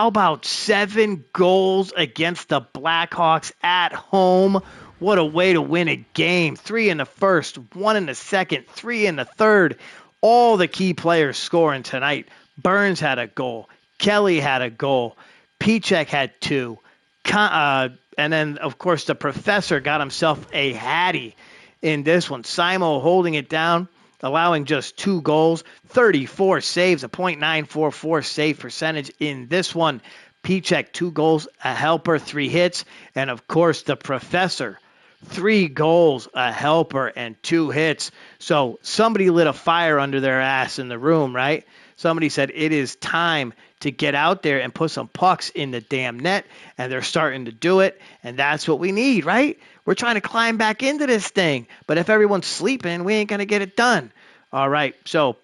about 7 goals against the Blackhawks at home? What a way to win a game. 3 in the first, 1 in the second, 3 in the third. All the key players scoring tonight. Burns had a goal. Kelly had a goal. Pichek had 2. And then, of course, the professor got himself a Hattie in this one. Simo holding it down, allowing just 2 goals, 34 saves, a .944 save percentage in this one. Pichek, 2 goals, a helper, 3 hits. And, of course, the professor, 3 goals, a helper, and 2 hits. So somebody lit a fire under their ass in the room, right? Somebody said it is time to get out there and put some pucks in the damn net, and they're starting to do it, and that's what we need, right? We're trying to climb back into this thing, but if everyone's sleeping, we ain't going to get it done. All right, so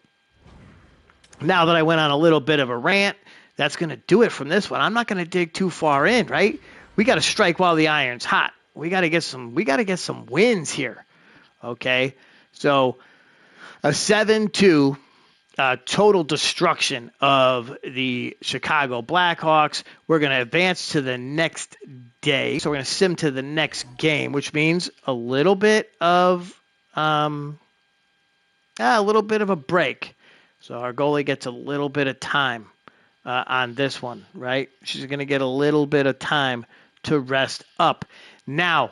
now that I went on a little bit of a rant, that's going to do it from this one. I'm not going to dig too far in, right? We got to strike while the iron's hot. We got to get some wins here, okay? So a 7-2 total destruction of the Chicago Blackhawks. We're going to advance to the next day. So we're going to sim to the next game, which means a little bit of a break. So our goalie gets a little bit of time on this one, right? She's going to get a little bit of time to rest up. Now,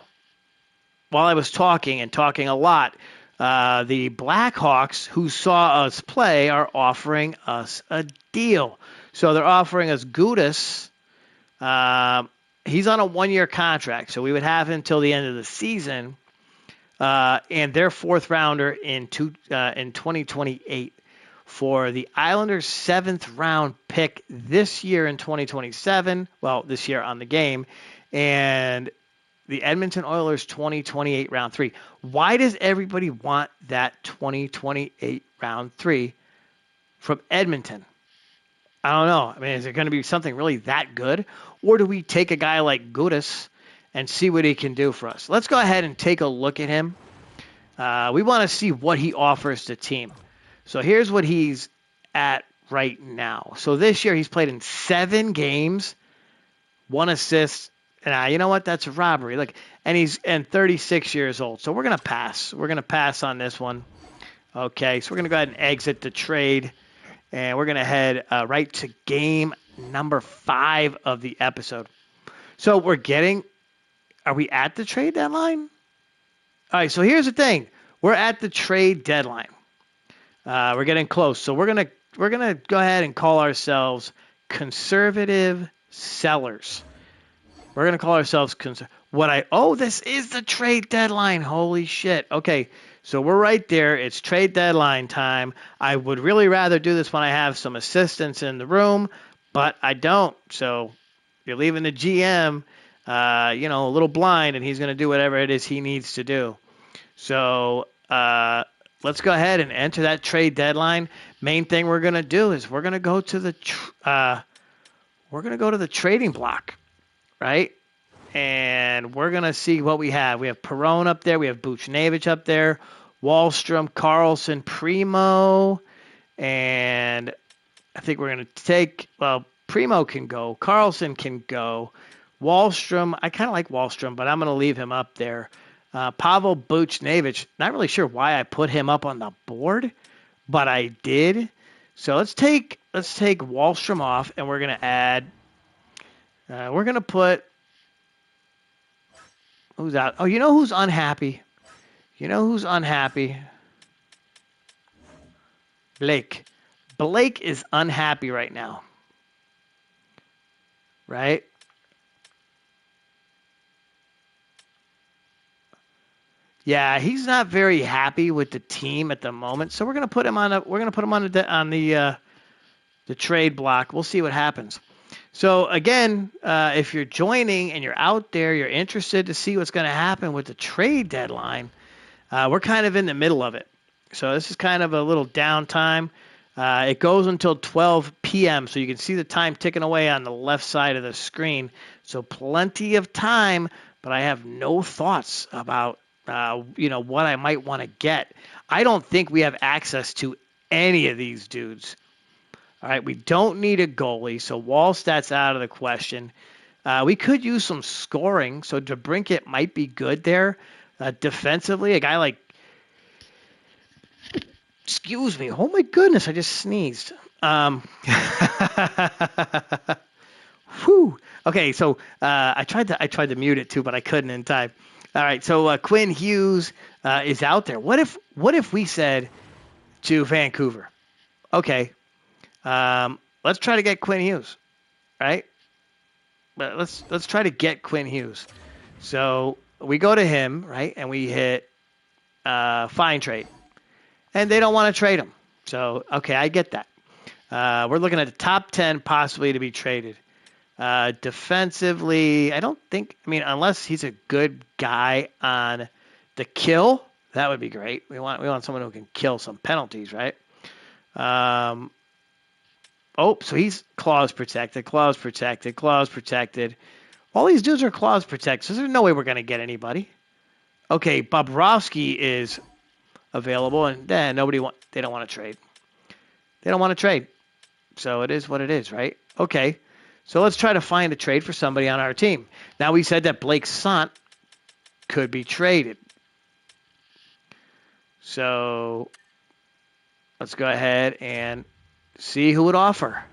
while I was talking a lot, the Blackhawks, who saw us play, are offering us a deal. So they're offering us Gudas. He's on a 1-year contract, so we would have him till the end of the season. And their 4th rounder in 2028 for the Islanders' 7th round pick this year in 2027. Well, this year on the game. And the Edmonton Oilers 2028 round 3. Why does everybody want that 2028 round 3 from Edmonton? I don't know. I mean, is it going to be something really that good? Or do we take a guy like Gudas and see what he can do for us? Let's go ahead and take a look at him. We want to see what he offers the team. So here's what he's at right now. So this year he's played in 7 games, 1 assist. And you know what? That's a robbery. Look, and he's 36 years old. So we're going to pass. We're going to pass on this one. Okay, so we're going to go ahead and exit the trade. And we're going to head right to game number 5 of the episode. So are we at the trade deadline? All right, so here's the thing. We're at the trade deadline. We're getting close. So we're going to go ahead and call ourselves conservative sellers. We're going to call ourselves this is the trade deadline. Holy shit. Okay, so we're right there. It's trade deadline time. I would really rather do this when I have some assistants in the room, but I don't. So you're leaving the GM, a little blind, and he's going to do whatever it is he needs to do. So let's go ahead and enter that trade deadline. Main thing we're going to do is we're going to go to the trading block, right? And we're going to see what we have. We have Perone up there. We have Buchnevich up there. Wallstrom, Carlson, Primo. And I think we're going to take, well, Primo can go. Carlson can go. Wallstrom, I kind of like Wallstrom, but I'm going to leave him up there. Pavel Buchnevich, not really sure why I put him up on the board, but I did. So let's take Wallstrom off, and we're going to add, we're going to put, who's out? Oh, you know who's unhappy? You know who's unhappy? Blake. Blake is unhappy right now. Right? Yeah, he's not very happy with the team at the moment. So we're gonna put him on the trade block. We'll see what happens. So again, if you're joining and you're out there, you're interested to see what's going to happen with the trade deadline. We're kind of in the middle of it. So this is kind of a little downtime. It goes until 12 p.m. So you can see the time ticking away on the left side of the screen. So plenty of time, but I have no thoughts about what I might want to get. I don't think we have access to any of these dudes. All right, we don't need a goalie, so Wallstadt's out of the question. We could use some scoring, so DeBrincat might be good there. Defensively, a guy like... Excuse me. Oh, my goodness, I just sneezed. Whew. Okay, so I tried to mute it too, but I couldn't in time. All right, so Quinn Hughes is out there. What if we said to Vancouver, okay, let's try to get Quinn Hughes, right? But let's try to get Quinn Hughes. So we go to him, right, and we hit fine trade, and they don't want to trade him. So okay, I get that. We're looking at the top 10 possibly to be traded. Defensively, I don't think. I mean, unless he's a good guy on the kill, that would be great. We want someone who can kill some penalties, right? So he's clause protected. All these dudes are clause protected, so there's no way we're going to get anybody. Okay, Bobrovsky is available, and then they don't want to trade. They don't want to trade. So it is what it is, right? Okay, so let's try to find a trade for somebody on our team. Now we said that Blake Sant could be traded. So let's go ahead and see who would offer.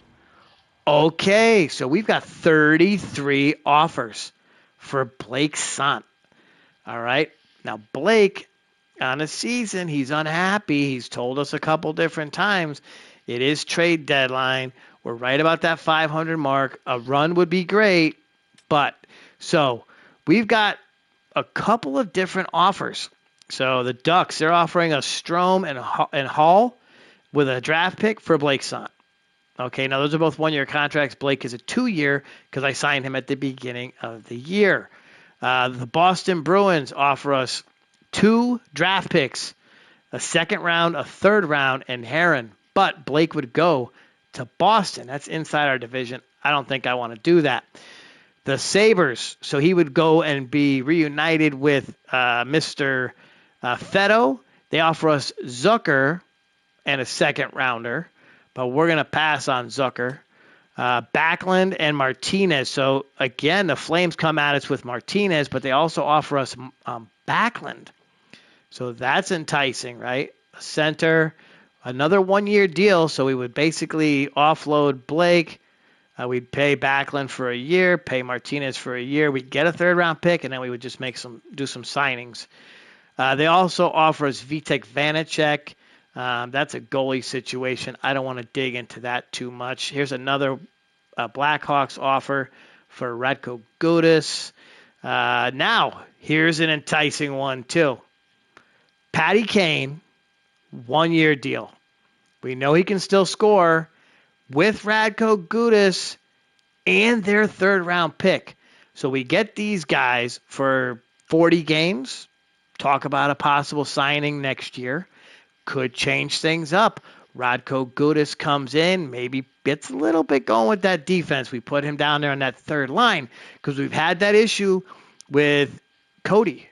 Okay, so we've got 33 offers for Blake Sant. All right. Now, Blake, on a season, he's unhappy. He's told us a couple different times. It is trade deadline. We're right about that 500 mark. A run would be great. But, so, we've got a couple of different offers. So, the Ducks, they're offering us Strome and Hall with a draft pick for Blake Sant. Okay, now those are both one-year contracts. Blake is a 2-year because I signed him at the beginning of the year. The Boston Bruins offer us 2 draft picks, a second round, a third round, and Heron. But Blake would go to Boston. That's inside our division. I don't think I want to do that. The Sabres, so he would go and be reunited with Mr. Fetto. They offer us Zucker and a second rounder, but we're going to pass on Zucker. Backlund and Martinez. So, again, the Flames come at us with Martinez, but they also offer us Backlund. So that's enticing, right? A center, another 1-year deal, so we would basically offload Blake. We'd pay Backlund for a year, pay Martinez for a year. We'd get a third-round pick, and then we would just do some signings. They also offer us Vitek Vanacek. That's a goalie situation. I don't want to dig into that too much. Here's another Blackhawks offer for Radko Gudas. Now, here's an enticing one, too. Patty Kane, 1-year deal. We know he can still score with Radko Gudas and their third-round pick. So we get these guys for 40 games. Talk about a possible signing next year. could change things up. Radko Gudas comes in, maybe gets a little bit going with that defense. We put him down there on that third line because we've had that issue with Cody.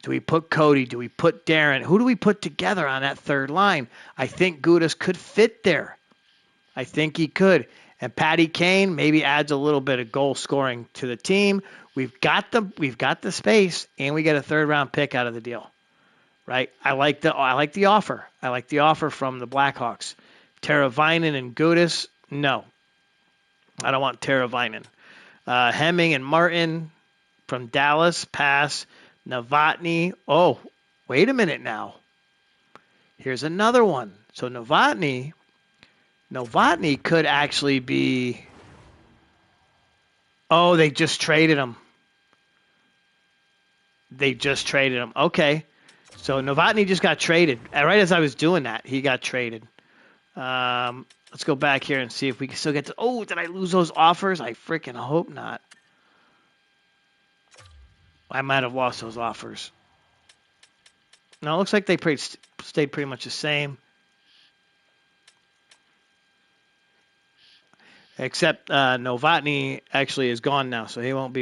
Do we put Cody? Do we put Darren? Who do we put together on that third line? I think Gudas could fit there. I think he could. And Patty Kane maybe adds a little bit of goal scoring to the team. We've got the space, and we get a third round pick out of the deal. Right? I like the offer. I like the offer from the Blackhawks. Teravainen and Gudas, no. I don't want Teravainen. Hemming and Martin from Dallas, pass. Novotny, oh, wait a minute now. Here's another one. So Novotny could actually be, oh, they just traded him. Okay. So Novotny just got traded. Right as I was doing that, he got traded. Let's go back here and see if we can still get to, oh, did I lose those offers? I freaking hope not. I might have lost those offers. No, it looks like they stayed pretty much the same. Except Novotny actually is gone now, so he won't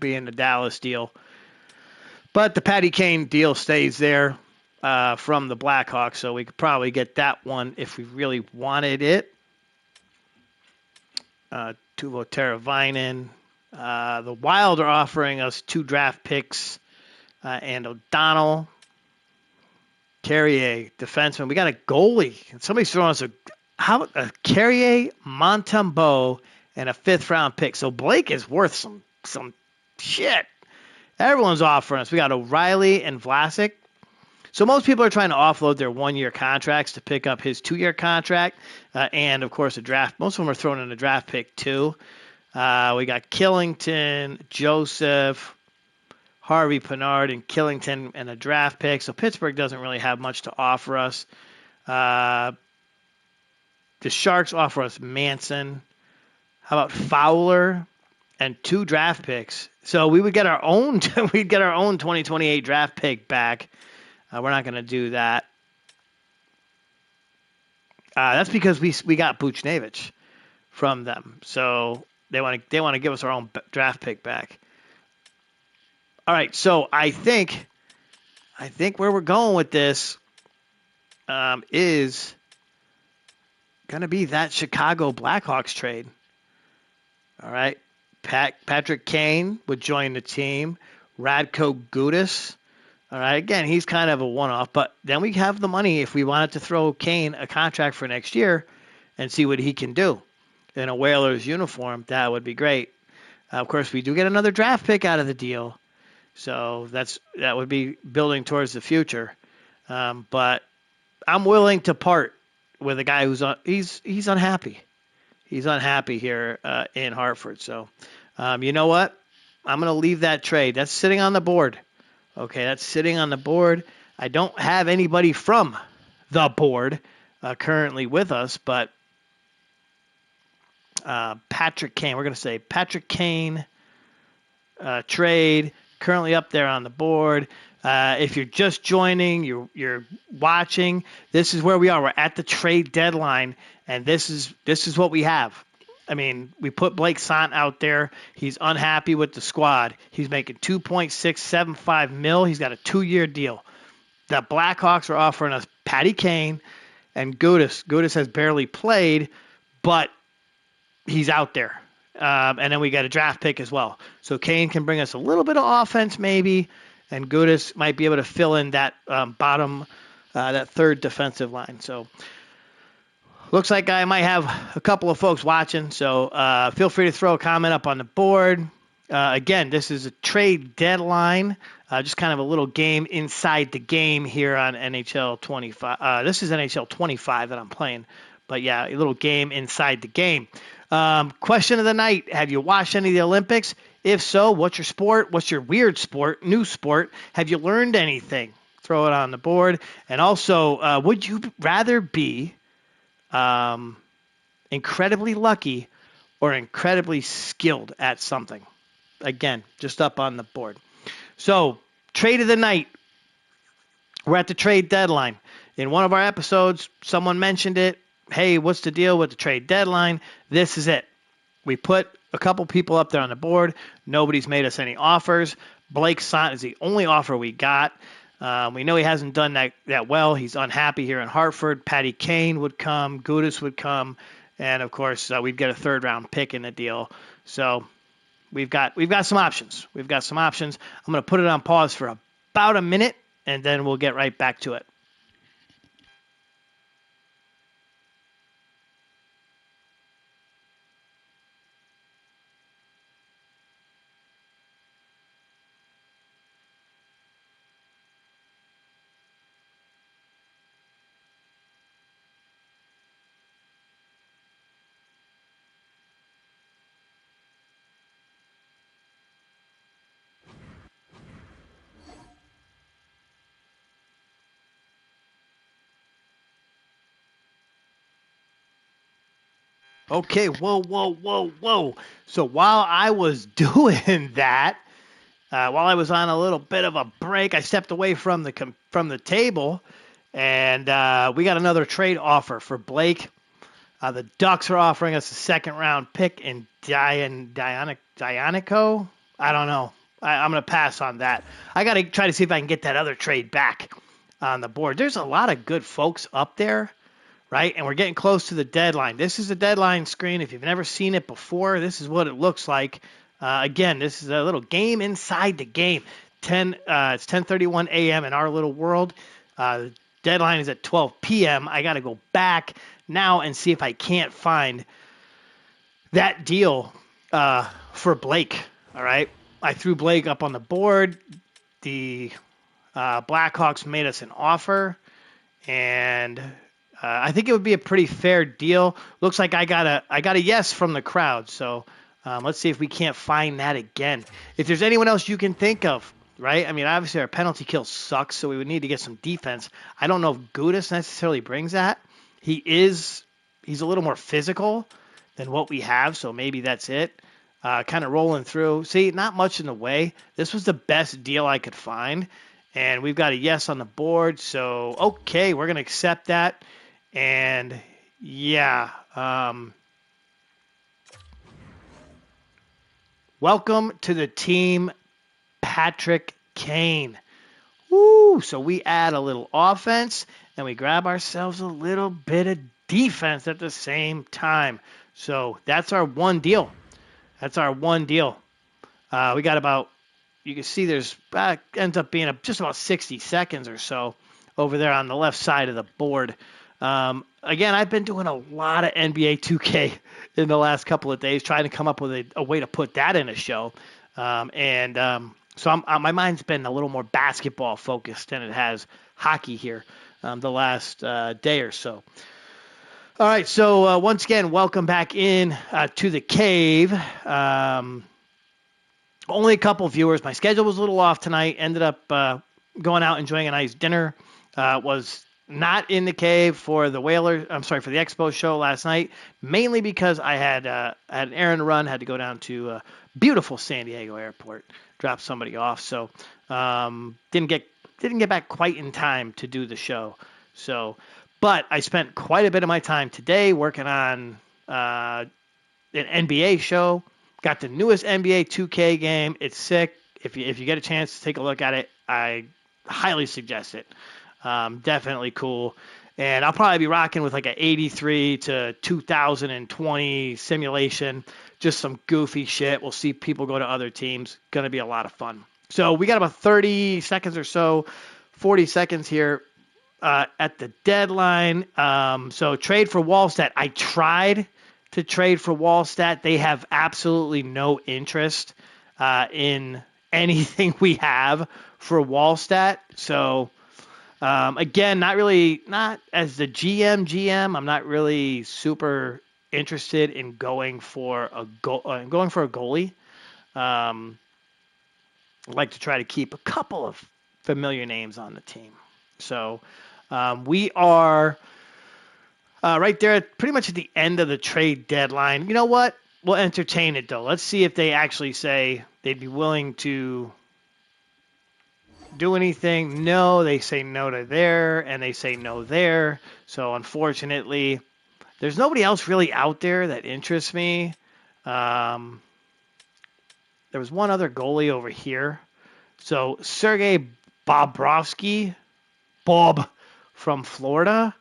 be in the Dallas deal. But the Patty Kane deal stays there from the Blackhawks, so we could probably get that one if we really wanted it. Tuvo Teravainen. The Wild are offering us 2 draft picks and O'Donnell. Carrier, defenseman. We got a goalie. Somebody's throwing us a Carrier, Montembeault, and a 5th round pick. So Blake is worth some shit. Everyone's offering us. We got O'Reilly and Vlasic. So most people are trying to offload their 1-year contracts to pick up his 2-year contract and, of course, a draft. Most of them are throwing in a draft pick, too. We got Killington, Joseph, Harvey Pinard, and Killington, and a draft pick. So Pittsburgh doesn't really have much to offer us. The Sharks offer us Manson. How about Fowler and 2 draft picks? So we would get our own. We'd get our own 2028 draft pick back. We're not going to do that. That's because we got Buchnevich from them. So they want to give us our own draft pick back. All right, so I think where we're going with this is going to be that Chicago Blackhawks trade. All right, Patrick Kane would join the team. Radko Gudas. All right, again, he's kind of a one-off, but then we have the money if we wanted to throw Kane a contract for next year and see what he can do in a Whalers uniform. That would be great. Of course, we do get another draft pick out of the deal. So that would be building towards the future, but I'm willing to part with a guy who's he's unhappy. He's unhappy here in Hartford. So you know what? I'm going to leave that trade. That's sitting on the board. Okay, that's sitting on the board. I don't have anybody from the board currently with us, but Patrick Kane. We're going to say Patrick Kane trade. Currently up there on the board. If you're just joining, you're watching, this is where we are. We're at the trade deadline, and this is what we have. I mean, we put Blake Sant out there. He's unhappy with the squad. He's making $2.675 million. He's got a 2-year deal. The Blackhawks are offering us Patty Kane and Gudas. Gudas has barely played, but he's out there. And then we got a draft pick as well. So Kane can bring us a little bit of offense maybe, and Gudas might be able to fill in that bottom, that third defensive line. So looks like I might have a couple of folks watching. So feel free to throw a comment up on the board. Again, this is a trade deadline, just kind of a little game inside the game here on NHL 25. This is NHL 25 that I'm playing. But yeah, a little game inside the game. Question of the night. Have you watched any of the Olympics? If so, what's your sport? What's your weird sport, new sport? Have you learned anything? Throw it on the board. And also, would you rather be incredibly lucky or incredibly skilled at something? Again, just up on the board. So, trade of the night. We're at the trade deadline. In one of our episodes, someone mentioned it. Hey, what's the deal with the trade deadline? This is it. We put a couple people up there on the board. Nobody's made us any offers. Blake Sont is the only offer we got. We know he hasn't done that well. He's unhappy here in Hartford. Patty Kane would come. Gudis would come. And, of course, we'd get a third-round pick in the deal. So we've got some options. I'm going to put it on pause for about a minute, and then we'll get right back to it. Okay, whoa. So while I was doing that, while I was on a little bit of a break, I stepped away from the table, and we got another trade offer for Blake. The Ducks are offering us a second-round pick in Dionico. I don't know. I'm going to pass on that. I got to try to see if I can get that other trade back on the board. There's a lot of good folks up there, right? And we're getting close to the deadline. This is a deadline screen. If you've never seen it before, this is what it looks like. Again, this is a little game inside the game. It's 10:31 a.m. in our little world. The deadline is at 12 p.m. I got to go back now and see if I can't find that deal for Blake. All right. I threw Blake up on the board. The Blackhawks made us an offer, and I think it would be a pretty fair deal. Looks like I got a yes from the crowd. So let's see if we can't find that again. If there's anyone else you can think of, right? I mean, obviously our penalty kill sucks, so we would need to get some defense. I don't know if Gudis necessarily brings that. He's a little more physical than what we have, so maybe that's it. Kind of rolling through. See, not much in the way. This was the best deal I could find, and we've got a yes on the board. So, okay, we're going to accept that. And, yeah, welcome to the team, Patrick Kane. Woo! So we add a little offense, and we grab ourselves a little bit of defense at the same time. So that's our one deal. We got about, you can see there's, ends up being just about 60 seconds or so over there on the left side of the board. Again, I've been doing a lot of NBA 2K in the last couple of days, trying to come up with a way to put that in a show. So my mind's been a little more basketball focused than it has hockey here the last day or so. All right, so once again, welcome back in to the cave. Only a couple viewers. My schedule was a little off tonight. Ended up going out enjoying a nice dinner. Was not in the cave for the for the Expo show last night, mainly because I had an errand to run. Had to go down to beautiful San Diego Airport, drop somebody off. So didn't get back quite in time to do the show. So. But I spent quite a bit of my time today working on an NBA show. Got the newest NBA 2K game. It's sick. If you get a chance to take a look at it, I highly suggest it. Definitely cool. And I'll probably be rocking with like an 83 to 2020 simulation. Just some goofy shit. We'll see people go to other teams. Going to be a lot of fun. So we got about 30 seconds or so, 40 seconds here. At the deadline. So trade for Wallstat. I tried to trade for Wallstat. They have absolutely no interest in anything we have for Wallstat. So again, not as the GM. I'm not really super interested in going for a goalie. I'd like to try to keep a couple of familiar names on the team. So we are right there pretty much at the end of the trade deadline. You know what? We'll entertain it, though. Let's see if they actually say they'd be willing to do anything? No, they say no to there, and they say no there. So unfortunately, there's nobody else really out there that interests me. Um, there was one other goalie over here. So Sergei Bobrovsky, Bob from Florida,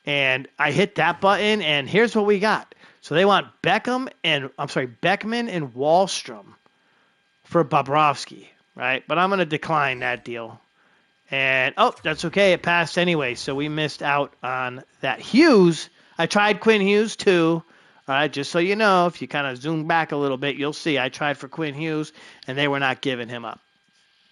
and I hit that button, and here's what we got. So they want Beckman and Wallstrom for Bobrovsky, right? But I'm going to decline that deal. And, oh, that's okay. It passed anyway, so we missed out on that. Hughes, I tried Quinn Hughes too. All right, just so you know, if you kind of zoom back a little bit, you'll see I tried for Quinn Hughes, and they were not giving him up.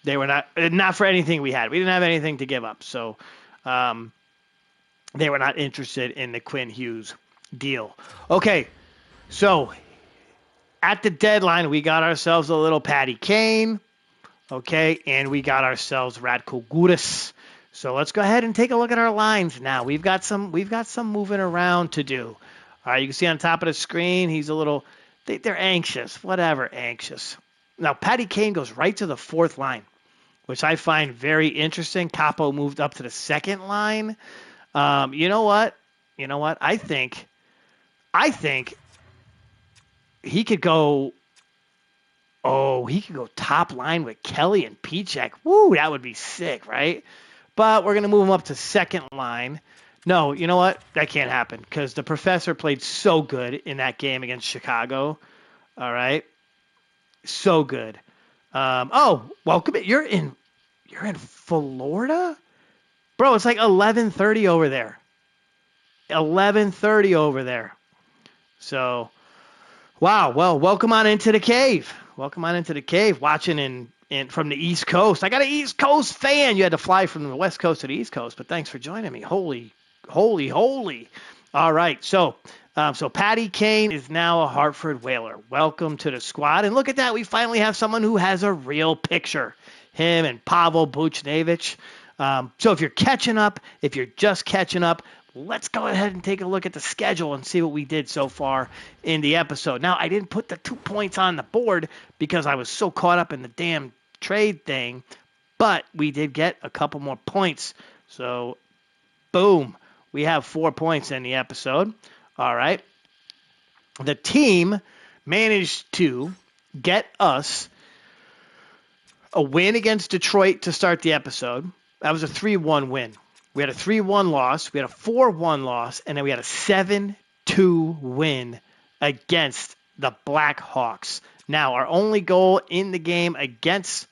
They were not for anything we had. We didn't have anything to give up, so they were not interested in the Quinn Hughes deal. Okay, so at the deadline, we got ourselves a little Patty Kane. Okay, and we got ourselves Radko Gudas. So let's go ahead and take a look at our lines now. We've got some moving around to do. All right, you can see on top of the screen, he's a little, they're anxious, whatever, anxious. Now, Patty Kane goes right to the fourth line, which I find very interesting. Capo moved up to the second line. You know what? I think he could go. Oh, he could go top line with Kelly and Pichek. Woo, that would be sick, right? But we're going to move him up to second line. No, you know what? That can't happen because the professor played so good in that game against Chicago. All right. So good. Welcome. You're in Florida? Bro, it's like 11:30 over there. 11:30 over there. So, wow. Well, welcome on into the cave. Welcome on into the cave. Watching in from the East Coast. I got an East Coast fan. You had to fly from the West Coast to the East Coast, but thanks for joining me. Holy. All right. So Patty Kane is now a Hartford Whaler. Welcome to the squad. And look at that. We finally have someone who has a real picture. Him and Pavel Buchnevich. So if you're just catching up, let's go ahead and take a look at the schedule and see what we did so far in the episode. Now, I didn't put the 2 points on the board because I was so caught up in the damn trade thing, but we did get a couple more points. So, boom, we have 4 points in the episode. All right. The team managed to get us a win against Detroit to start the episode. That was a 3-1 win. We had a 3-1 loss, we had a 4-1 loss, and then we had a 7-2 win against the Blackhawks. Now, our only goal in the game against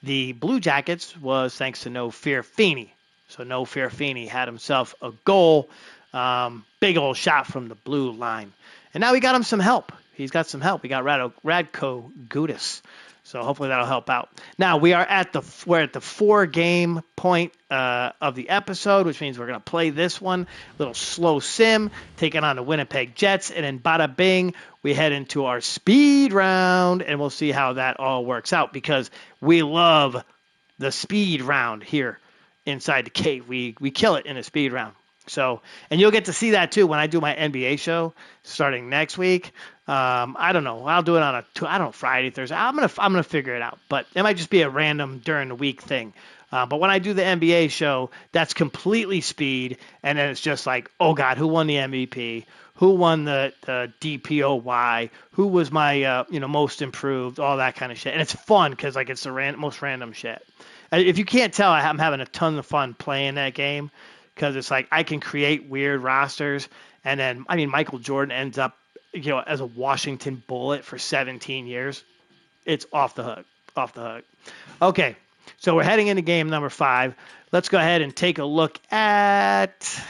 the Blue Jackets was thanks to No Fear Feeney. So No Fear Feeney had himself a goal, big old shot from the blue line. And now we got him some help. He's got some help. We got Radko Gudas. So hopefully that'll help out. Now we're at the 4-game point of the episode, which means we're going to play this one, a little slow sim, taking on the Winnipeg Jets, and then bada bing, we head into our speed round, and we'll see how that all works out because we love the speed round here inside the cave. We kill it in a speed round. So, and you'll get to see that too when I do my NBA show starting next week. I don't know. I'll do it on Friday, Thursday. I'm gonna figure it out. But it might just be a random during the week thing. But when I do the NBA show, that's completely speed, and then it's just like, oh God, who won the MVP? Who won the DPOY? Who was my most improved? All that kind of shit, and it's fun because like it's the most random shit. If you can't tell, I'm having a ton of fun playing that game. Because it's like I can create weird rosters, and then Michael Jordan ends up, as a Washington Bullet for 17 years. It's off the hook. Okay, so we're heading into game number 5. Let's go ahead and take a look at.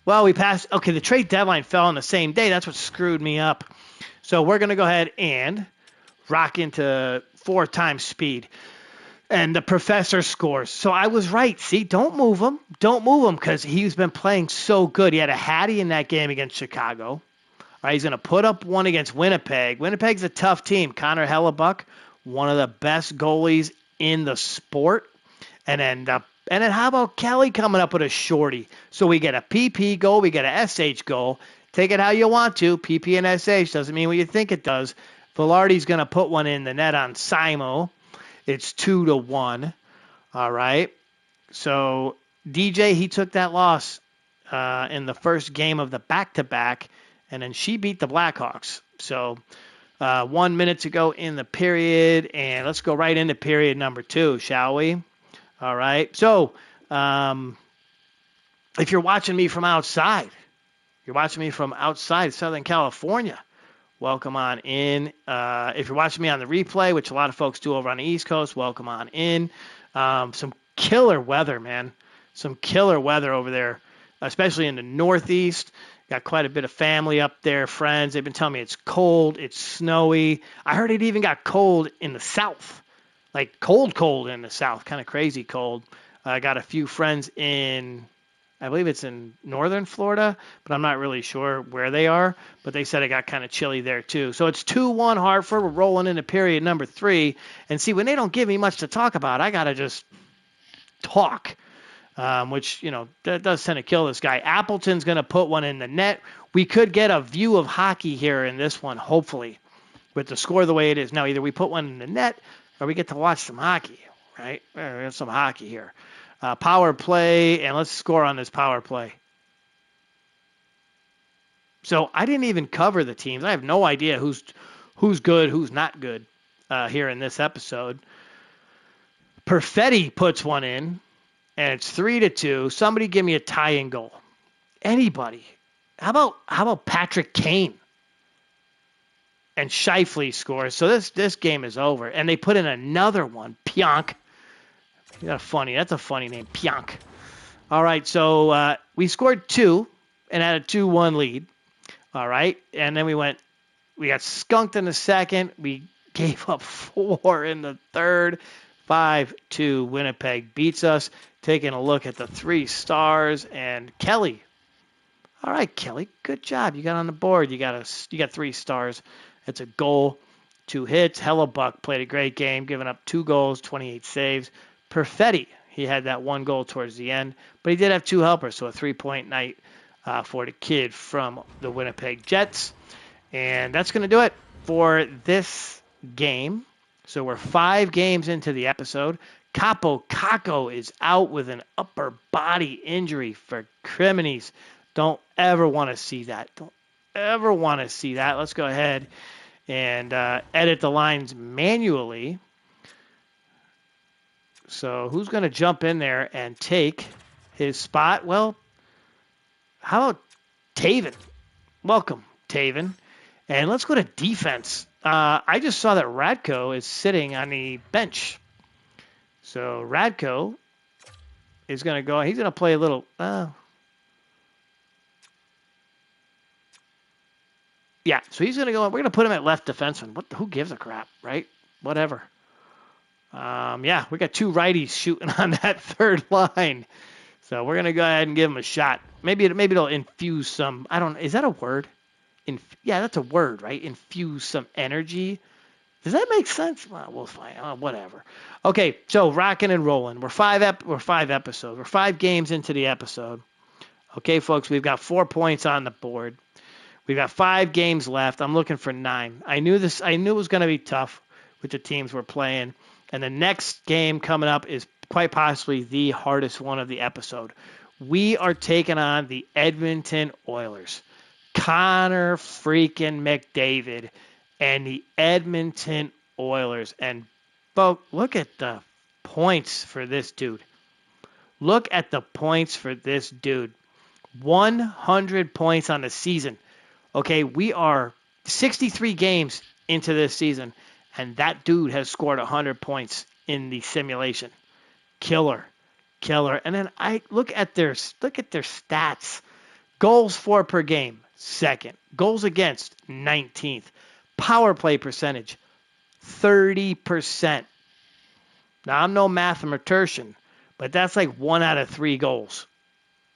Well, we passed. Okay, the trade deadline fell on the same day. That's what screwed me up. So we're gonna go ahead and rock into 4 times speed. And the professor scores. So I was right. See, don't move him. Don't move him because he's been playing so good. He had a hattie in that game against Chicago. All right, he's going to put up one against Winnipeg. Winnipeg's a tough team. Connor Hellebuck, one of the best goalies in the sport. And then how about Kelly coming up with a shorty? So we get a PP goal. We get a SH goal. Take it how you want to. PP and SH doesn't mean what you think it does. Velarde's going to put one in the net on Simo. It's 2-1. All right. So DJ, he took that loss in the first game of the back-to-back, and then she beat the Blackhawks. So 1 minute to go in the period, and let's go right into period number 2, shall we? All right. So if you're watching me from outside, Southern California, welcome on in. If you're watching me on the replay, which a lot of folks do over on the East Coast, welcome on in. Some killer weather, man. Some killer weather over there, especially in the Northeast. Got quite a bit of family up there, friends. They've been telling me it's cold, it's snowy. I heard it even got cold in the South, like cold in the South, kind of crazy cold. I got a few friends in, I believe it's in northern Florida, but I'm not really sure where they are. But they said it got kind of chilly there too. So it's 2-1 Hartford. We're rolling into period number 3. And see, when they don't give me much to talk about, I got to just talk. Which, that does tend to kill this guy. Appleton's going to put one in the net. We could get a view of hockey here in this one, hopefully, with the score the way it is. Now, either we put one in the net or we get to watch some hockey, right? We have some hockey here. Power play, and let's score on this power play. So I didn't even cover the teams. I have no idea who's good, who's not good here in this episode. Perfetti puts one in. And it's 3-2. Somebody give me a tying goal. Anybody. How about Patrick Kane? And Scheifele scores. So this game is over. And they put in another one. Pionk. That's a funny name. Pionk. All right. So we scored 2 and had a 2-1 lead. All right. And then we got skunked in the second. We gave up 4 in the third. 5-2. Winnipeg beats us. Taking a look at the 3 stars and Kelly. All right, Kelly, good job. You got on the board. You got 3 stars. It's a goal, 2 hits. Hellebuck played a great game, giving up 2 goals, 28 saves. Perfetti, he had that 1 goal towards the end, but he did have 2 helpers, so a 3-point night for the kid from the Winnipeg Jets. And that's going to do it for this game. So we're 5 games into the episode. Capo Caco is out with an upper body injury for criminies. Don't ever want to see that. Let's go ahead and edit the lines manually. So who's going to jump in there and take his spot? Well, how about Taven? Welcome, Taven. And let's go to defense. I just saw that Radko is sitting on the bench. So Radko is going to go. He's going to play a little. Yeah, so he's going to go. We're going to put him at left defenseman. Who gives a crap, right? Whatever. Yeah, we got 2 righties shooting on that third line. So we're going to go ahead and give him a shot. Maybe it'll infuse some. I don't. Is that a word? Yeah, that's a word, right? Infuse some energy. Does that make sense? Well, we'll find. Whatever. Okay, so rocking and rolling. We're 5 episodes. We're 5 games into the episode. Okay, folks, we've got 4 points on the board. We've got 5 games left. I'm looking for 9. I knew it was going to be tough with the teams we're playing. And the next game coming up is quite possibly the hardest one of the episode. We are taking on the Edmonton Oilers. Connor freaking McDavid and the Edmonton Oilers. And, folks, look at the points for this dude. 100 points on the season. Okay, we are 63 games into this season, and that dude has scored 100 points in the simulation. Killer. And then I look at their stats. Goals for per game, 2nd. Goals against, 19th. Power play percentage, 30%. Now, I'm no mathematician, but that's like 1 out of 3 goals.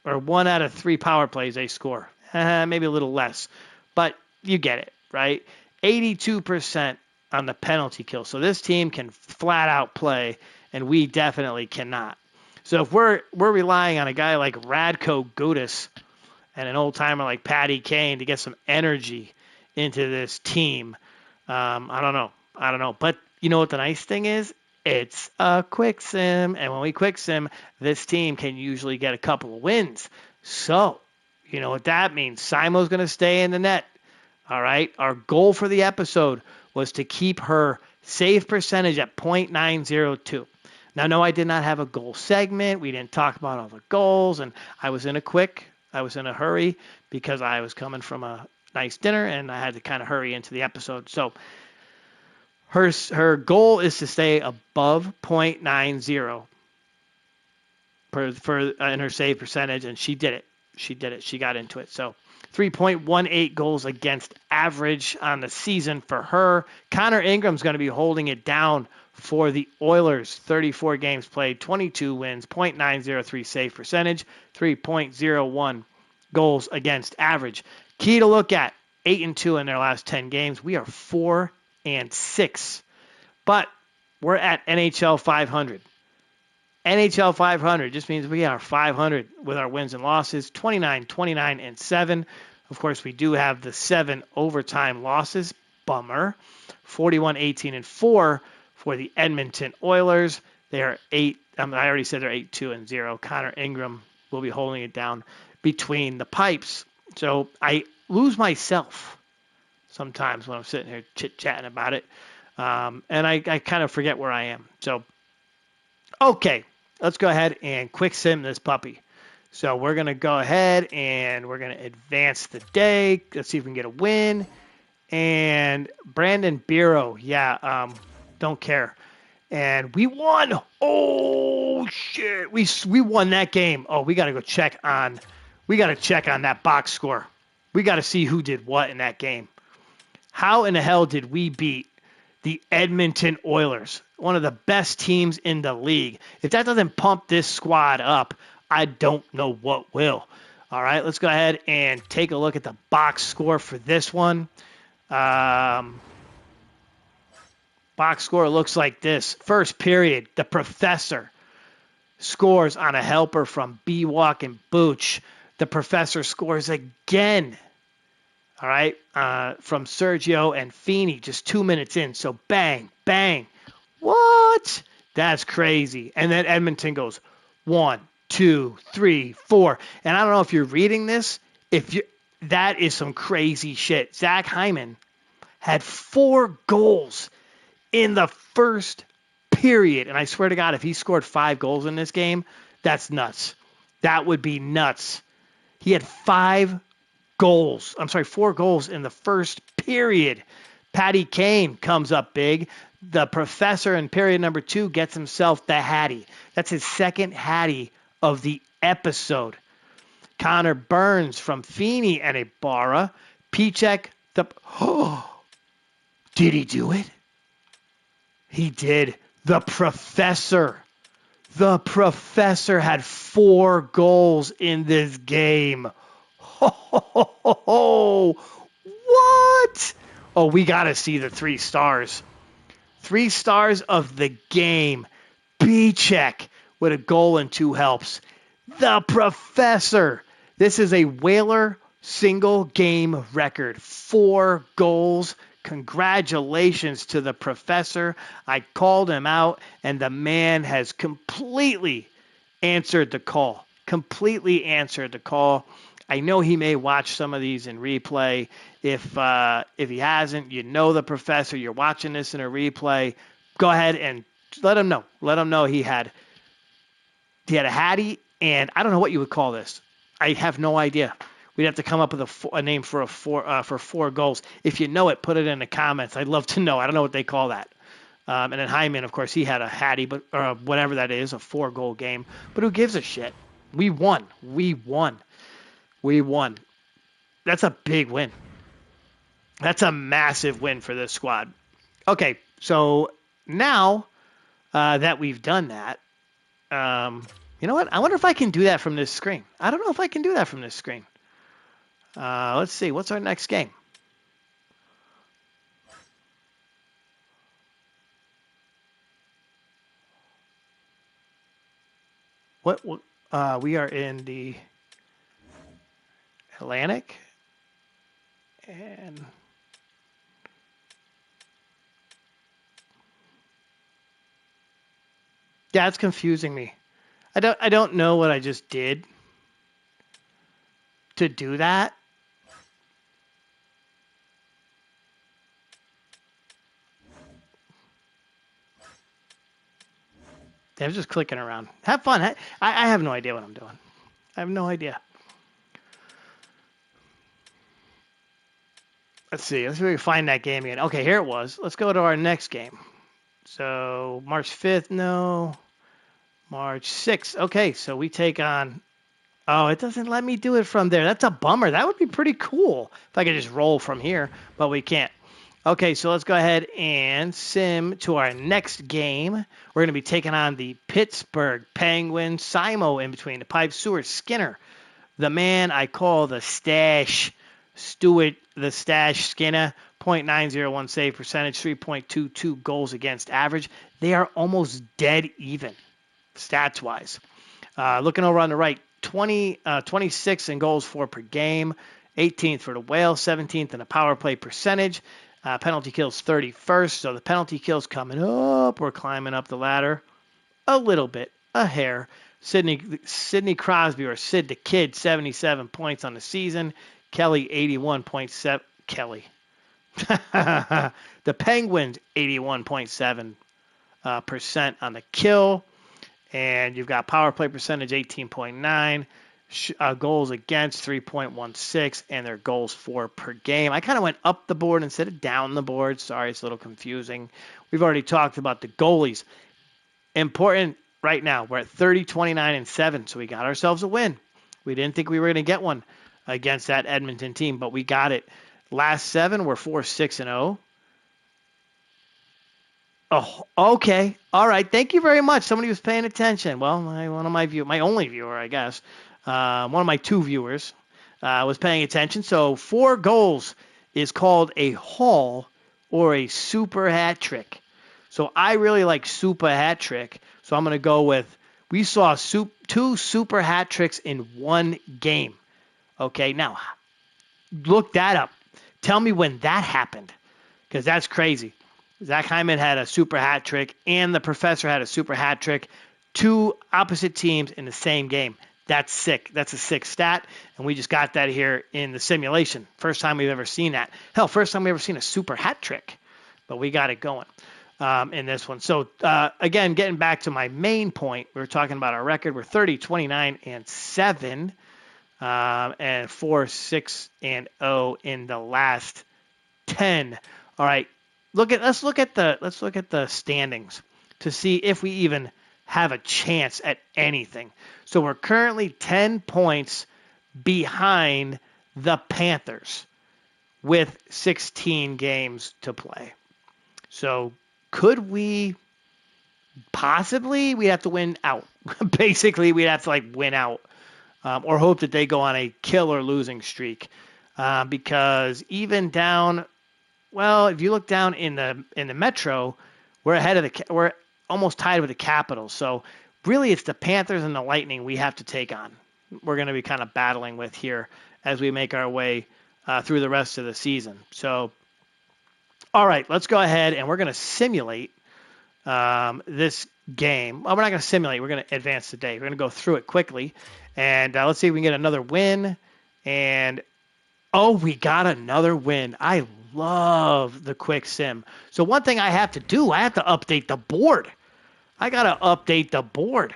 Or 1 out of 3 power plays they score. Maybe a little less. But you get it, right? 82% on the penalty kill. So this team can flat out play, and we definitely cannot. So if we're relying on a guy like Radko Gudas and an old-timer like Patty Kane to get some energy into this team, I don't know. But you know what the nice thing is? It's a quick sim, and when we quick sim, this team can usually get a couple of wins. So, you know what that means. Simo's going to stay in the net. All right. Our goal for the episode was to keep her save percentage at .902. Now, no, I did not have a goal segment. We didn't talk about all the goals, and I was in a hurry because I was coming from a nice dinner, and I had to kind of hurry into the episode. So her goal is to stay above .90 for in her save percentage, and she did it. She got into it. So 3.18 goals against average on the season for her. Connor Ingram's going to be holding it down for the Oilers. 34 games played, 22 wins, .903 save percentage, 3.01 goals against average. Key to look at, 8-2 in their last 10 games. We are 4-6. But we're at NHL 500. NHL 500 just means we are 500 with our wins and losses, 29, 29, and 7. Of course, we do have the 7 overtime losses. Bummer. 41, 18, and 4 for the Edmonton Oilers. They are 8. I already said they're 8-2 and 0. Connor Ingram will be holding it down between the pipes. So I lose myself sometimes when I'm sitting here chit-chatting about it. And I kind of forget where I am. So, okay, let's go ahead and quick sim this puppy. So we're going to go ahead and we're going to advance the day. Let's see if we can get a win. And Brandon Biro, don't care. And we won. Oh, shit. We won that game. Oh, we got to check on that box score. We got to see who did what in that game. How in the hell did we beat the Edmonton Oilers, one of the best teams in the league? If that doesn't pump this squad up, I don't know what will. All right, let's go ahead and take a look at the box score for this one. Box score looks like this. First period, the Professor scores on a helper from B-Walk and Booch. The Professor scores again. All right, from Sergio and Feeney, just 2 minutes in. So bang, bang. What? That's crazy. And then Edmonton goes 1, 2, 3, 4. And I don't know if you're reading this. That is some crazy shit. Zach Hyman had 4 goals in the first period. And I swear to God, if he scored 5 goals in this game, that's nuts. That would be nuts. He had 4 goals in the first period. Patty Kane comes up big. The Professor in period number 2 gets himself the Hattie. That's his second Hattie of the episode. Connor Burns from Feeney and Ibarra. Pichek, did he do it? He did. The Professor had 4 goals in this game. What? Oh, we got to see the 3 stars. 3 stars of the game. B-check with a goal and 2 helps. The Professor. This is a Whaler single game record. 4 goals. Congratulations to the Professor. I called him out, and the man has completely answered the call. I know he may watch some of these in replay. If he hasn't, the Professor, you're watching this in a replay, go ahead and let him know. Let him know he had a Hattie, and I don't know what you would call this. I have no idea. We'd have to come up with a name for 4 goals. If you know it, put it in the comments. I'd love to know. I don't know what they call that. And then Hyman, of course, he had a Hattie, or whatever that is, a 4-goal game. But who gives a shit? We won. That's a big win. That's a massive win for this squad. Okay, so now that we've done that, you know what? I wonder if I can do that from this screen. I don't know if I can do that from this screen. Let's see. What's our next game? We are in the Atlantic, and Yeah, it's confusing me. I don't know what I just did to do that. I'm just clicking around. Have fun. I have no idea what I'm doing. I have no idea. Let's see. Let's see if we can find that game again. Okay, here it was. Let's go to our next game. So March 5th, no. March 6th. Okay, so we take on. Oh, it doesn't let me do it from there. That's a bummer. That would be pretty cool if I could just roll from here, but we can't. Okay, so let's go ahead and sim to our next game. We're going to be taking on the Pittsburgh Penguins. Simo in between the pipe. Seward Skinner, the man I call the Stash. Stewart, the Stash Skinner, .901 save percentage, 3.22 goals against average. They are almost dead even, stats-wise. Looking over on the right, 26 in goals for per game, 18th for the Whales, 17th in the power play percentage. Penalty kills 31st, so the penalty kills coming up. We're climbing up the ladder a little bit, a hair. Sidney Crosby, or Sid the Kid, 77 points on the season. Kelly, 81.7. Kelly. The Penguins, 81.7% on the kill. And you've got power play percentage, 18.9. Goals against, 3.16. And their goals for per game. I kind of went up the board instead of down the board. Sorry, it's a little confusing. We've already talked about the goalies. Important right now. We're at 30, 29, and 7. So we got ourselves a win. We didn't think we were going to get one against that Edmonton team, but we got it. Last 7, we're 4, 6, and 0. Oh, okay. All right. Thank you very much. Somebody was paying attention. Well, my only viewer, I guess, one of my 2 viewers was paying attention. So 4 goals is called a haul or a super hat trick. So I really like super hat trick. So I'm going to go with, we saw 2 super hat tricks in one game. Okay. Now look that up. Tell me when that happened, because that's crazy. Zach Hyman had a super hat trick, and the professor had a super hat trick. 2 opposite teams in the same game. That's sick. That's a sick stat, and we just got that here in the simulation. First time we've ever seen that. Hell, first time we've ever seen a super hat trick, but we got it going in this one. So, again, getting back to my main point, we were talking about our record. We're 30, 29, and 7, and 4, 6, and 0 in the last 10. All right. Let's look at the standings to see if we even have a chance at anything. So we're currently 10 points behind the Panthers with 16 games to play. So could we possibly? We'd have to win out. Basically, we'd have to win out, or hope that they go on a killer losing streak, because even down. Well, if you look down in the Metro, we're almost tied with the Capitals. So really, it's the Panthers and the Lightning we have to take on. We're going to be kind of battling with here as we make our way through the rest of the season. So, all right, let's go ahead and we're going to simulate this game. Well, we're not going to simulate. We're going to advance the day. We're going to go through it quickly, and let's see if we can get another win. And oh, we got another win. I love the quick sim. So one thing I have to do, I have to update the board. I got to update the board.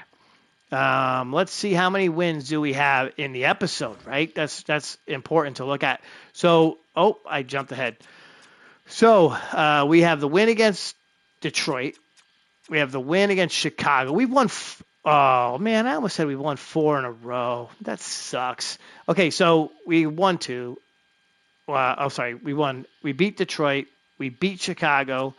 Let's see how many wins do we have in the episode, right? That's important to look at. So, I jumped ahead. So we have the win against Detroit. We have the win against Chicago. We've won. Oh, man, I almost said we won 4 in a row. That sucks. Okay, so we won 2. We won. We beat Detroit. We beat Chicago.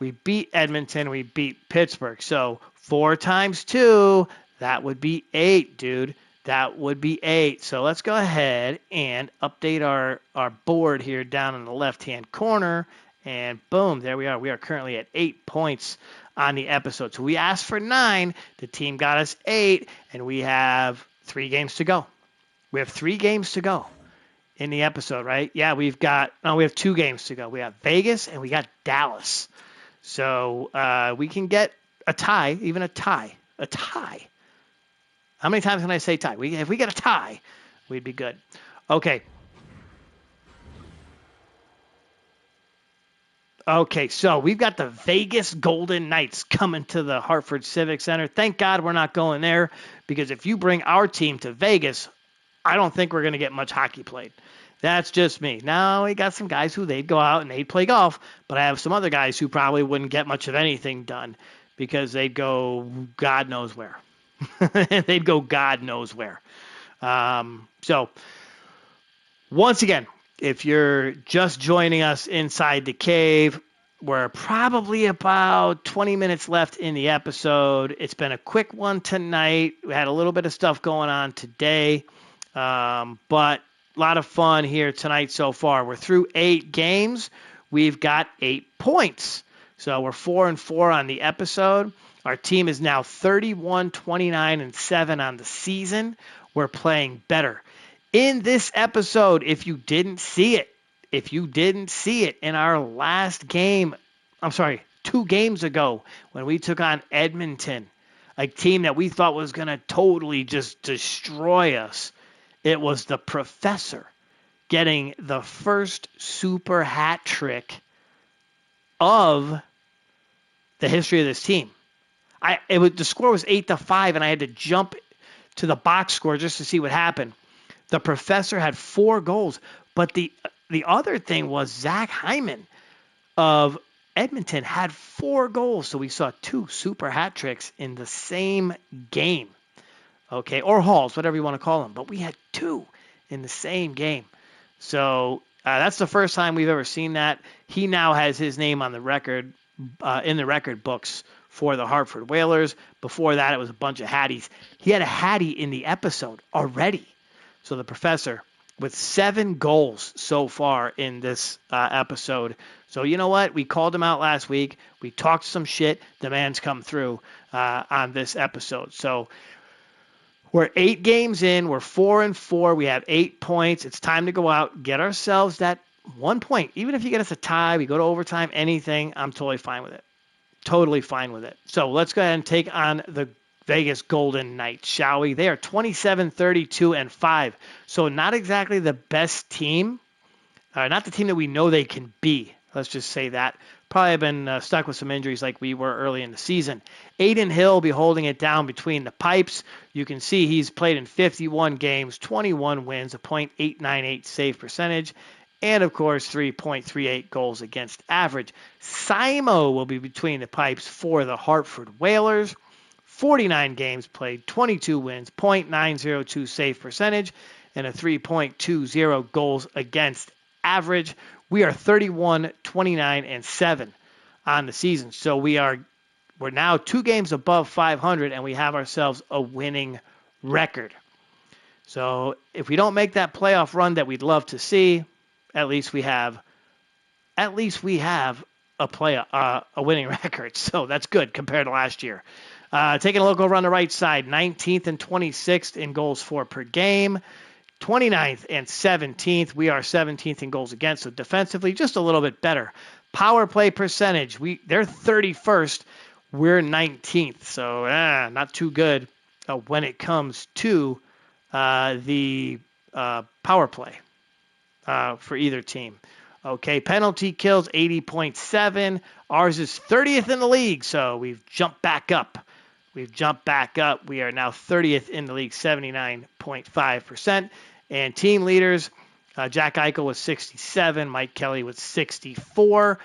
We beat Edmonton. We beat Pittsburgh. So 4 times 2, that would be 8, dude. That would be 8. So let's go ahead and update our board here down in the left-hand corner. And boom, there we are. We are currently at 8 points on the episode. So we asked for 9. The team got us 8. And we have 3 games to go. We have 3 games to go in the episode, right? Yeah, we have 2 games to go. We have Vegas and we got Dallas. So we can get a tie, even a tie. A tie. How many times can I say tie? If we get a tie, we'd be good. Okay. Okay, so we've got the Vegas Golden Knights coming to the Hartford Civic Center. Thank God we're not going there, because if you bring our team to Vegas, I don't think we're going to get much hockey played. That's just me. Now, we got some guys who they'd go out and they'd play golf, but I have some other guys who probably wouldn't get much of anything done because they'd go God knows where. They'd go God knows where. So, once again, if you're just joining us inside the cave, we're probably about 20 minutes left in the episode. It's been a quick one tonight. We had a little bit of stuff going on today, but a lot of fun here tonight so far. We're through 8 games. We've got 8 points. So we're 4-4 on the episode. Our team is now 31, 29, and 7 on the season. We're playing better. In this episode, if you didn't see it in our last game, 2 games ago when we took on Edmonton, a team that we thought was going to totally just destroy us, it was the Professor getting the first super hat trick of the history of this team. The score was 8-5, and I had to jump to the box score just to see what happened. The Professor had 4 goals, but the other thing was Zach Hyman of Edmonton had 4 goals. So we saw 2 super hat tricks in the same game, okay, or hauls, whatever you want to call them. But we had 2 in the same game. So that's the first time we've ever seen that. He now has his name on the record, in the record books for the Hartford Whalers. Before that, it was a bunch of Hatties. He had a Hattie in the episode already. So the Professor with 7 goals so far in this episode. So you know what? We called him out last week. We talked some shit. The man's come through on this episode. So we're 8 games in. We're 4-4. We have 8 points. It's time to go out, get ourselves that 1 point. Even if you get us a tie, we go to overtime, anything, I'm totally fine with it. Totally fine with it. So let's go ahead and take on the Vegas Golden Knights, shall we? They are 27, 32, and 5. So not exactly the best team. Not the team that we know they can be. Let's just say that. Probably have been stuck with some injuries like we were early in the season. Adin Hill will be holding it down between the pipes. You can see he's played in 51 games, 21 wins, a .898 save percentage, and, of course, 3.38 goals against average. Simo will be between the pipes for the Hartford Whalers. 49 games played, 22 wins, .902 save percentage, and a 3.20 goals against average. We are 31, 29, and 7 on the season. So we're now 2 games above 500, and we have ourselves a winning record. So if we don't make that playoff run that we'd love to see, at least we have a winning record. So that's good compared to last year. Taking a look over on the right side, 19th and 26th in goals for per game, 29th and 17th. We are 17th in goals against, so defensively just a little bit better. Power play percentage, they're 31st, we're 19th, so not too good when it comes to the power play for either team. Okay, penalty kills, 80.7. Ours is 30th in the league, so we've jumped back up. We are now 30th in the league, 79.5%. And team leaders, Jack Eichel was 67, Mike Kelly was 64.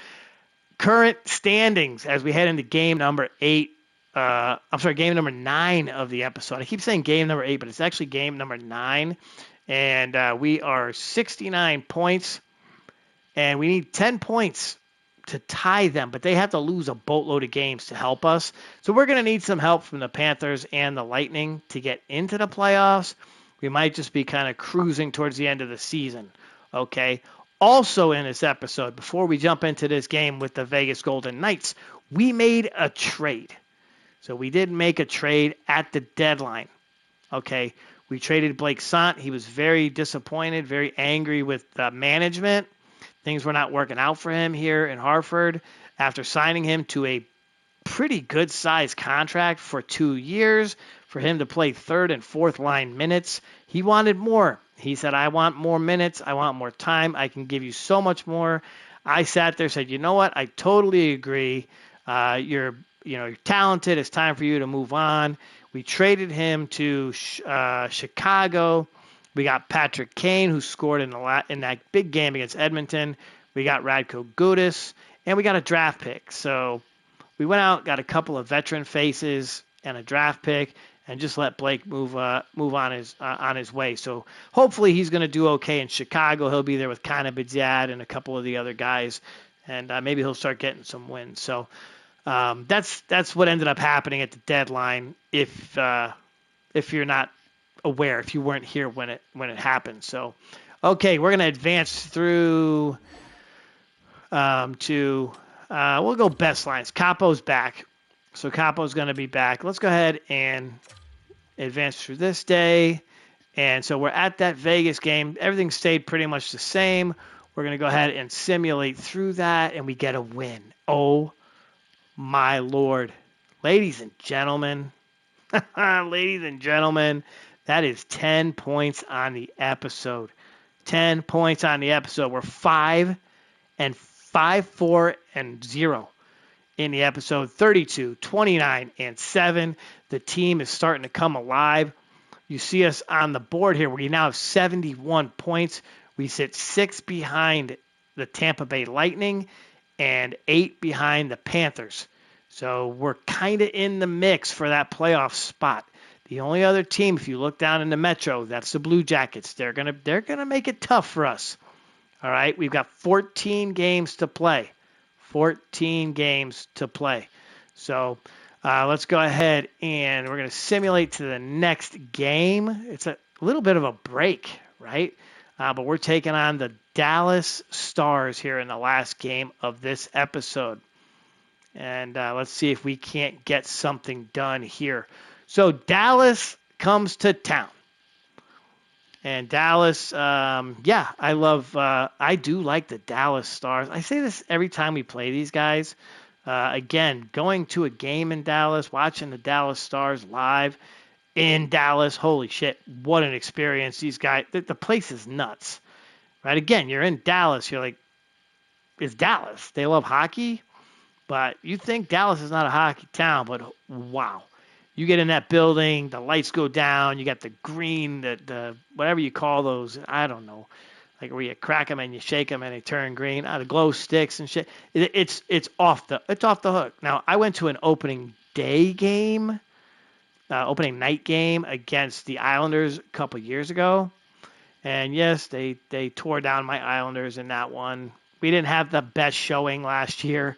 Current standings as we head into game number 9 of the episode. I keep saying game number 8, but it's actually game number 9. And we are 69 points. And we need 10 points to tie them, but they have to lose a boatload of games to help us. So we're going to need some help from the Panthers and the Lightning to get into the playoffs. We might just be kind of cruising towards the end of the season. Okay. Also in this episode, before we jump into this game with the Vegas Golden Knights, we made a trade. So we did make a trade at the deadline. Okay. We traded Blake Sant. He was very disappointed, very angry with management. Things were not working out for him here in Hartford after signing him to a pretty good sized contract for 2 years for him to play third and fourth line minutes. He wanted more. He said, I want more minutes. I want more time. I can give you so much more. I sat there and said, you know what? I totally agree. You're talented. It's time for you to move on. We traded him to Chicago. We got Patrick Kane, who scored in that big game against Edmonton. We got Radko Gudas, and we got a draft pick. So we went out, got a couple of veteran faces and a draft pick, and just let Blake move on his way. So hopefully he's going to do okay in Chicago. He'll be there with Connor Bidziad and a couple of the other guys, and maybe he'll start getting some wins. So that's what ended up happening at the deadline. If you're not aware, if you weren't here when it happened. So okay, we're going to advance through we'll go best lines. Capo's back. So Capo's going to be back. Let's go ahead and advance through this day. And so we're at that Vegas game. Everything stayed pretty much the same. We're going to go ahead and simulate through that, and we get a win. Oh, my Lord. Ladies and gentlemen, that is 10 points on the episode. 10 points on the episode. We're 5-4-0 in the episode. 32, 29, and 7. The team is starting to come alive. You see us on the board here. We now have 71 points. We sit 6 behind the Tampa Bay Lightning and 8 behind the Panthers. So we're kind of in the mix for that playoff spot. The only other team, if you look down in the Metro, that's the Blue Jackets. They're gonna make it tough for us. All right, we've got 14 games to play. 14 games to play. So let's go ahead and we're going to simulate to the next game. It's a little bit of a break, right? But we're taking on the Dallas Stars here in the last game of this episode. And let's see if we can't get something done here. So Dallas comes to town. And Dallas, I do like the Dallas Stars. I say this every time we play these guys. Again, going to a game in Dallas, watching the Dallas Stars live in Dallas, holy shit, what an experience. These guys, the place is nuts, right? Again, you're in Dallas, you're like, it's Dallas. They love hockey, but you think Dallas is not a hockey town, but wow. You get in that building, the lights go down, you got the green, the whatever you call those, I don't know, like where you crack them and you shake them and they turn green, the glow sticks and shit. It's off the hook. Now, I went to an opening night game against the Islanders a couple years ago, and yes, they tore down my Islanders in that one. We didn't have the best showing last year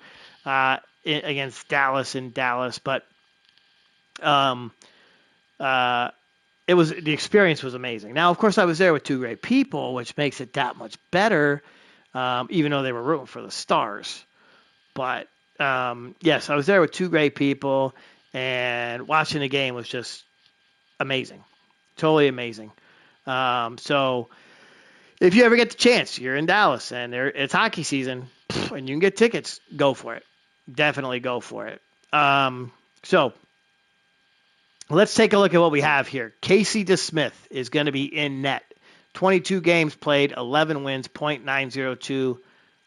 against Dallas in Dallas, but the experience was amazing. Now, of course, I was there with 2 great people, which makes it that much better, even though they were rooting for the Stars. But yes, I was there with 2 great people, and watching the game was just amazing, totally amazing. So if you ever get the chance, you're in Dallas and it's hockey season, and you can get tickets, go for it. Definitely go for it. So let's take a look at what we have here. Casey DeSmith is going to be in net. 22 games played, 11 wins, .920.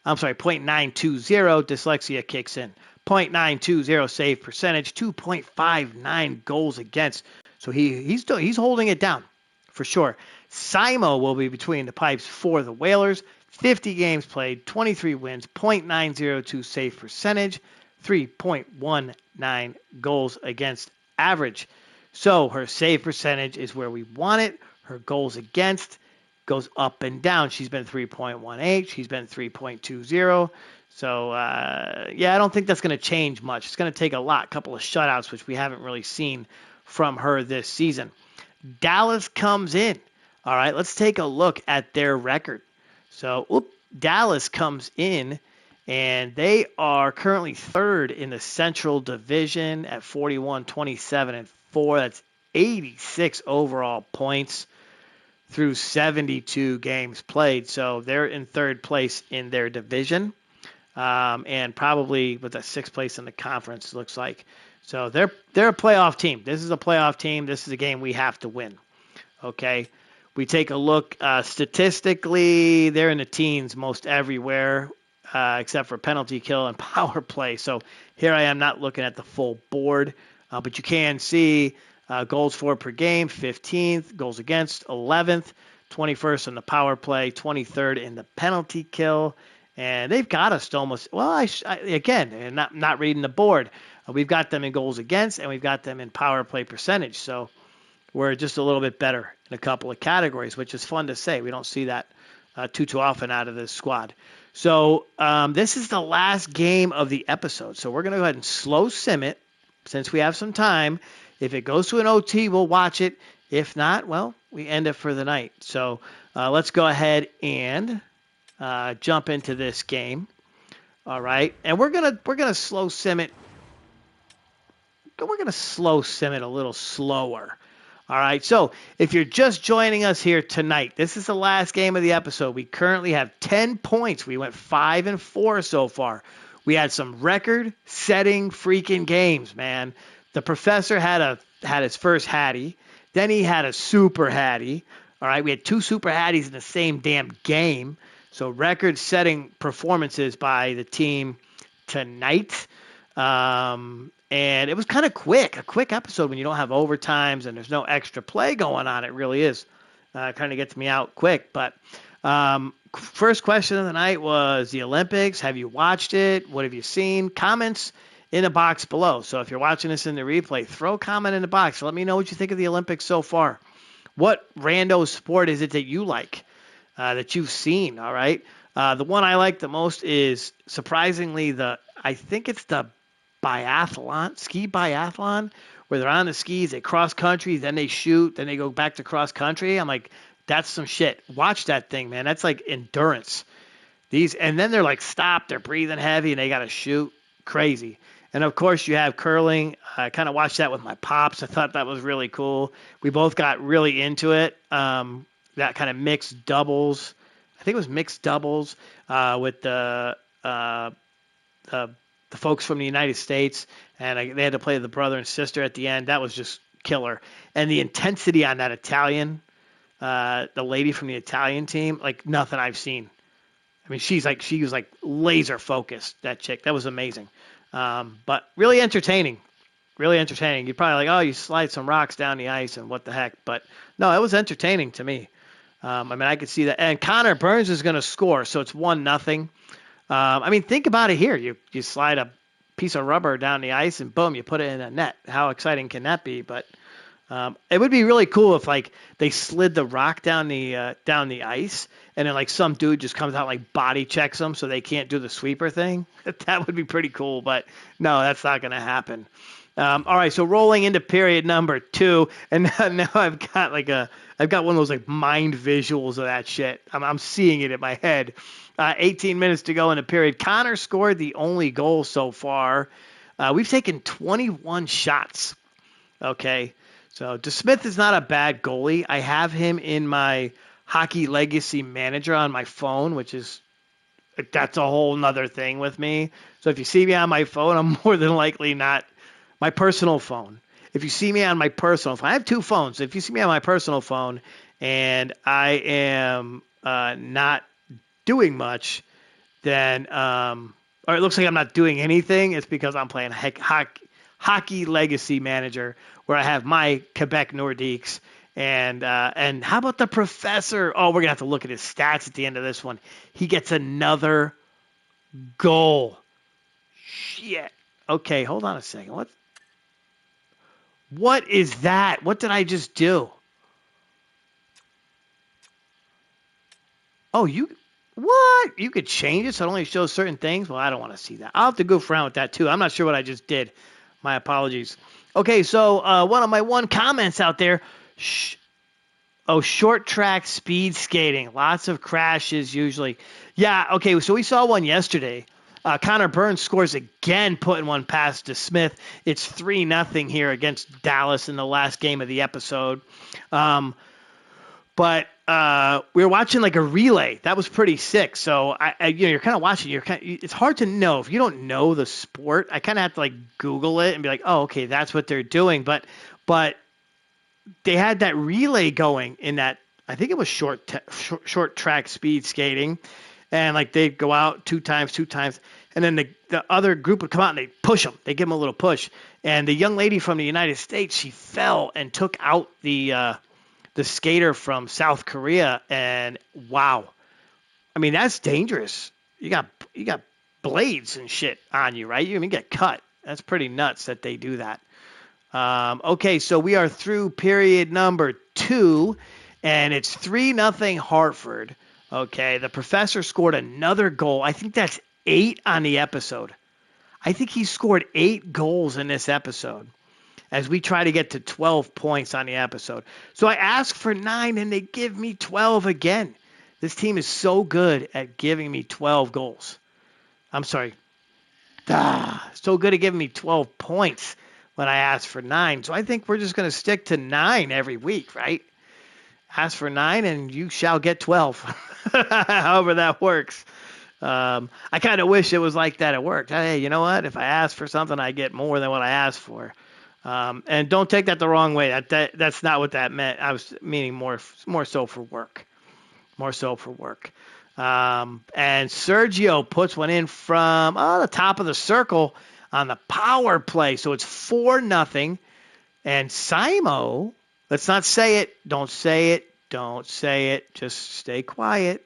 Dyslexia kicks in. .920 save percentage, 2.59 goals against. So he's holding it down for sure. Simo will be between the pipes for the Whalers. 50 games played, 23 wins, .902 save percentage, 3.19 goals against average. So her save percentage is where we want it. Her goals against goes up and down. She's been 3.18. She's been 3.20. So, I don't think that's going to change much. It's going to take a couple of shutouts, which we haven't really seen from her this season. Dallas comes in. All right, let's take a look at their record. So, Dallas comes in, and they are currently 3rd in the Central Division at 41-27-4. That's 86 overall points through 72 games played. So they're in 3rd place in their division. and probably with a sixth place in the conference, looks like. So they're a playoff team. This is a playoff team. This is a game we have to win. Okay. We take a look statistically, they're in the teens most everywhere, except for penalty kill and power play. So here I am not looking at the full board, but you can see goals for per game, 15th, goals against, 11th, 21st in the power play, 23rd in the penalty kill. And they've got us to almost, well, again, not reading the board. We've got them in goals against, and we've got them in power play percentage. So we're just a little bit better in a couple of categories, which is fun to say. We don't see that too often out of this squad. So this is the last game of the episode. So we're going to go ahead and slow sim it since we have some time. If it goes to an OT, we'll watch it. If not, well, we end it for the night. So let's go ahead and jump into this game. All right, and we're gonna slow sim it. We're gonna slow sim it a little slower. All right, so if you're just joining us here tonight, this is the last game of the episode. We currently have 10 points. We went 5-4 so far. We had some record-setting freaking games, man. The professor had his first Hattie. Then he had a super Hattie. All right, we had 2 super Hatties in the same damn game. So record-setting performances by the team tonight. And it was kind of quick, a quick episode when you don't have overtimes and there's no extra play going on. It really is. Kind of gets me out quick. But first question of the night was the Olympics. Have you watched it? What have you seen? Comments in the box below. So if you're watching this in the replay, throw a comment in the box. Let me know what you think of the Olympics so far. What rando sport is it that you like, that you've seen? All right. The one I like the most is surprisingly I think it's the ski biathlon, where they're on the skis, they cross country, then they shoot, then they go back to cross country. I'm like, that's some shit. Watch that thing, man. That's like endurance. And then they're like, stop, they're breathing heavy and they got to shoot. Crazy. And of course you have curling. I kind of watched that with my pops. I thought that was really cool. We both got really into it. That kind of mixed doubles. I think it was mixed doubles with the folks from the United States, and they had to play the brother and sister at the end. That was just killer. And the intensity on that Italian, the lady from the Italian team, like nothing I've seen. I mean, she was like laser focused, that chick. That was amazing. But really entertaining. Really entertaining. You're probably like, oh, you slide some rocks down the ice and what the heck. But no, it was entertaining to me. I mean, I could see that. And Connor Burns is going to score, so it's 1-0. I mean, think about it here. You slide a piece of rubber down the ice and boom, you put it in a net. How exciting can that be? But it would be really cool if like they slid the rock down the ice and then like some dude just comes out and, like body checks them so they can't do the sweeper thing. That would be pretty cool. But no, that's not going to happen. All right, so rolling into period number 2, and now I've got one of those like mind visuals of that shit. I'm seeing it in my head. 18 minutes to go in the period. Connor scored the only goal so far. We've taken 21 shots. Okay, so DeSmith is not a bad goalie. I have him in my Hockey Legacy Manager on my phone, that's a whole nother thing with me. So if you see me on my phone, I'm more than likely not. My personal phone. If you see me on my personal phone, I have 2 phones. If you see me on my personal phone and I am not doing much, then, or it looks like I'm not doing anything, it's because I'm playing Hockey Legacy Manager, where I have my Quebec Nordiques. And how about the professor? Oh, we're going to have to look at his stats at the end of this one. He gets another goal. Shit. Okay, hold on a second. What is that? What did I just do? Oh, what? You could change it so it only shows certain things? Well, I don't want to see that. I'll have to goof around with that too. I'm not sure what I just did. My apologies. Okay, so one of my comments out there. Short track speed skating. Lots of crashes usually. Yeah, okay, so we saw one yesterday. Connor Burns scores again, putting one past DeSmith. It's 3-0 here against Dallas in the last game of the episode. But we were watching like a relay. That was pretty sick. So you're kind of watching. It's hard to know if you don't know the sport. I kind of have to like Google it and be like, oh, okay, that's what they're doing. But they had that relay going in that. I think it was short track speed skating, and like they'd go out two times, and then the other group would come out and they'd push them. They give them a little push, and the young lady from the United States, she fell and took out the skater from South Korea, and wow, I mean that's dangerous. You got blades and shit on you, right? You even get cut. That's pretty nuts that they do that. Okay, so we are through period number 2, and it's 3-0 Hartford. Okay, the professor scored another goal. I think that's 8 on the episode. I think he scored 8 goals in this episode as we try to get to 12 points on the episode. So I asked for 9, and they give me 12 again. This team is so good at giving me 12 goals. I'm sorry. So good at giving me 12 points when I asked for 9. So I think we're just going to stick to 9 every week, right? Ask for 9 and you shall get 12. However that works. I kind of wish it was like that at work. Hey, you know what? If I ask for something, I get more than what I asked for. And don't take that the wrong way. That's not what that meant. I was meaning more so for work. More so for work. And Sergio puts one in from the top of the circle on the power play. So it's 4-0. And Simo, let's not say it. Don't say it. Don't say it. Just stay quiet.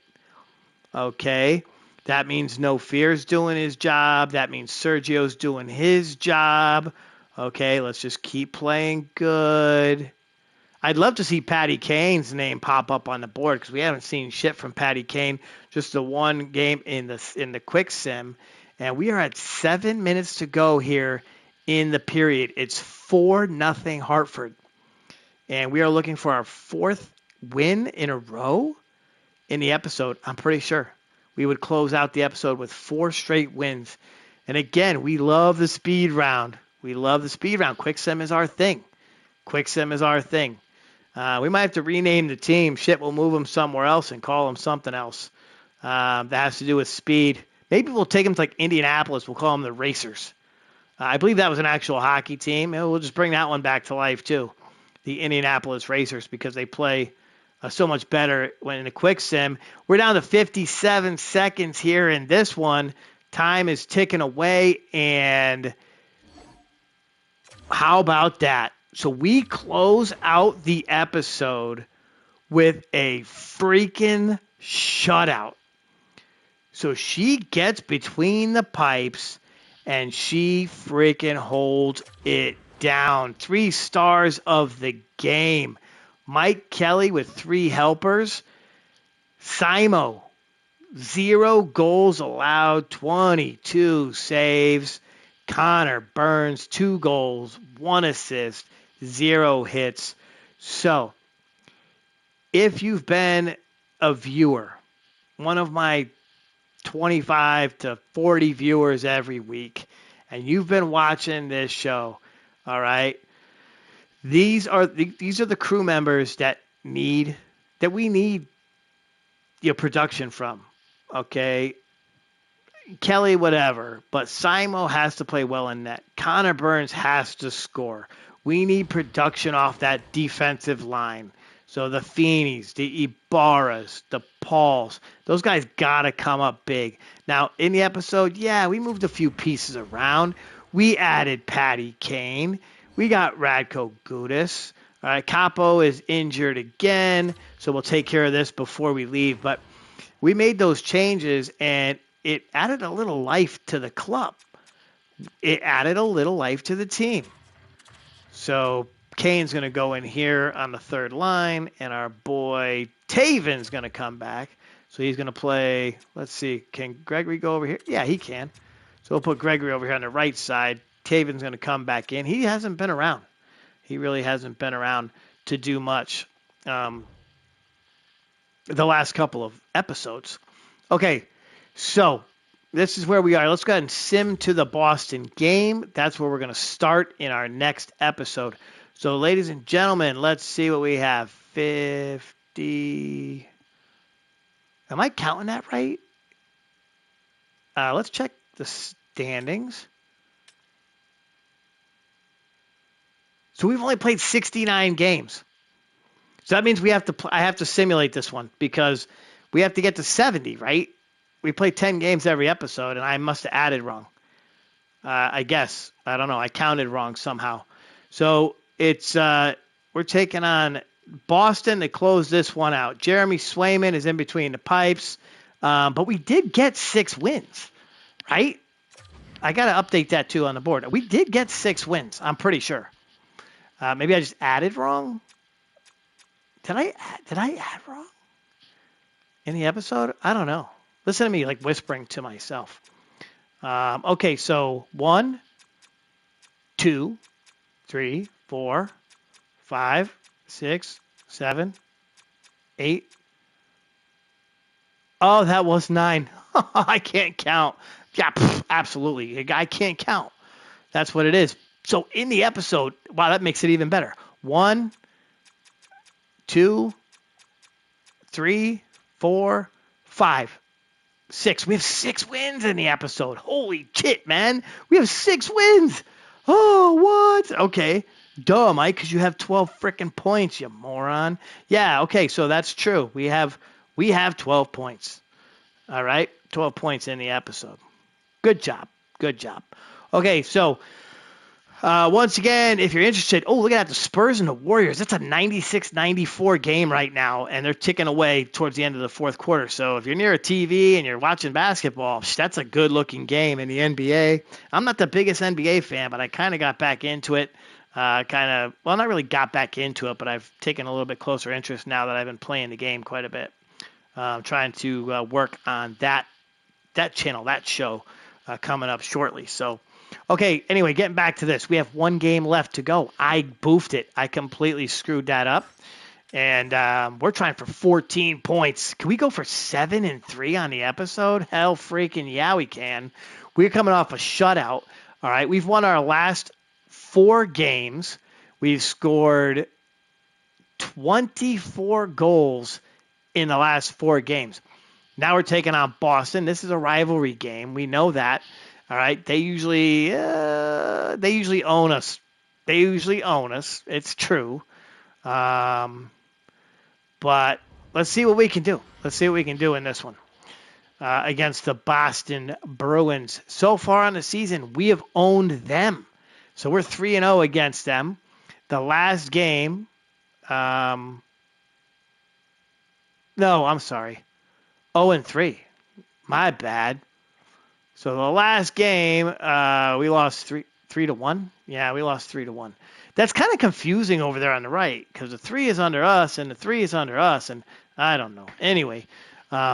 Okay. That means No Fear's doing his job. That means Sergio's doing his job. Okay, let's just keep playing good. I'd love to see Patty Kane's name pop up on the board because we haven't seen shit from Patty Kane. Just the one game in the quick sim. And we are at 7 minutes to go here in the period. It's 4-0 Hartford. And we are looking for our 4th win in a row in the episode. I'm pretty sure we would close out the episode with 4 straight wins. And again, we love the speed round. We love the speed round. Quick sim is our thing. Quick sim is our thing. We might have to rename the team. Shit, we'll move them somewhere else and call them something else that has to do with speed. Maybe we'll take them to like Indianapolis. We'll call them the Racers. I believe that was an actual hockey team. We'll just bring that one back to life too. The Indianapolis Racers, because they play so much better when in a quick sim. We're down to 57 seconds here in this one. Time is ticking away, and how about that? So we close out the episode with a freaking shutout. So she gets between the pipes and she freaking holds it down. 3 stars of the game. Mike Kelly with 3 helpers. Simo, 0 goals allowed, 22 saves. Connor Burns, 2 goals, 1 assist, 0 hits. So, if you've been a viewer, one of my 25 to 40 viewers every week, and you've been watching this show, all right, these are the crew members that we need your production from, okay? Kelly, whatever, but Simo has to play well in net. Connor Burns has to score. We need production off that defensive line. So the Feeneys, the Ibarras, the Pauls, those guys got to come up big. Now, in the episode, yeah, we moved a few pieces around. We added Patty Kane. We got Radko Gudas. All right, Capo is injured again, so we'll take care of this before we leave. But we made those changes, and it added a little life to the club. It added a little life to the team. So Kane's going to go in here on the 3rd line, and our boy Taven's going to come back. So he's going to play, let's see, can Gregory go over here? Yeah, he can. So we'll put Gregory over here on the right side. Taven's going to come back in. He hasn't been around. He really hasn't been around to do much the last couple of episodes. Okay, so this is where we are. Let's go ahead and sim to the Boston game. That's where we're going to start in our next episode. So, ladies and gentlemen, let's see what we have. 50. Am I counting that right? Let's check the standings. So we've only played 69 games. So that means we have to. I have to simulate this one because we have to get to 70, right? We play 10 games every episode, and I must have added wrong. I guess I don't know. I counted wrong somehow. So it's we're taking on Boston to close this one out. Jeremy Swayman is in between the pipes, but we did get 6 wins, right? I got to update that too on the board. We did get 6 wins. I'm pretty sure. Maybe I just added wrong. Did I add wrong in the episode? I don't know. Listen to me like whispering to myself. Okay, so 1, 2, 3, 4, 5, 6, 7, 8. Oh, that was 9. I can't count. Yeah, absolutely. I can't count. That's what it is. So in the episode, wow, that makes it even better. 1, 2, 3, 4, 5, 6. We have 6 wins in the episode. Holy shit, man. We have 6 wins. Oh, what? Okay. Duh, Mike, because you have 12 freaking points, you moron. Yeah, okay, so that's true. We have 12 points. All right? 12 points in the episode. Good job. Good job. Okay, so once again, if you're interested, look at that, the Spurs and the Warriors. That's a 96-94 game right now, and they're ticking away towards the end of the fourth quarter. So if you're near a TV and you're watching basketball, that's a good-looking game in the NBA. I'm not the biggest NBA fan, but I kind of got back into it. Not really got back into it, but I've taken a little bit closer interest now that I've been playing the game quite a bit. Trying to work on that channel, that show coming up shortly. So. Okay, anyway, getting back to this. We have 1 game left to go. I boofed it. I completely screwed that up. And we're trying for 14 points. Can we go for 7-3 on the episode? Hell freaking yeah, we can. We're coming off a shutout. All right, we've won our last 4 games. We've scored 24 goals in the last 4 games. Now we're taking on Boston. This is a rivalry game. We know that. All right, they usually own us. They usually own us. It's true. But let's see what we can do. Let's see what we can do in this one against the Boston Bruins. So far on the season, we have owned them. So we're 3-0 against them. The last game, no, I'm sorry, 0-3. My bad. So the last game, we lost 3-1. Yeah, we lost 3-1. That's kind of confusing over there on the right because the 3 is under us and the 3 is under us, and I don't know. Anyway,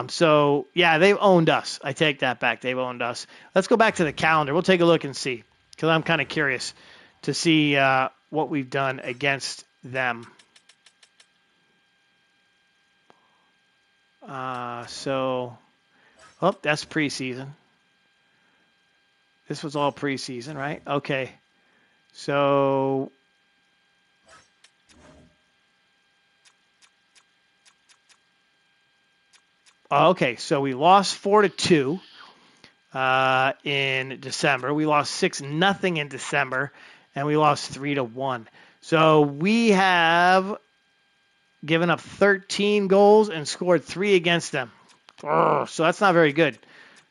so yeah, they've owned us. I take that back. They've owned us. Let's go back to the calendar. We'll take a look and see because I'm kind of curious to see what we've done against them. That's preseason. This was all preseason, right? Okay. So so we lost 4-2 in December. We lost 6-0 in December, and we lost 3-1. So we have given up 13 goals and scored 3 against them. So that's not very good.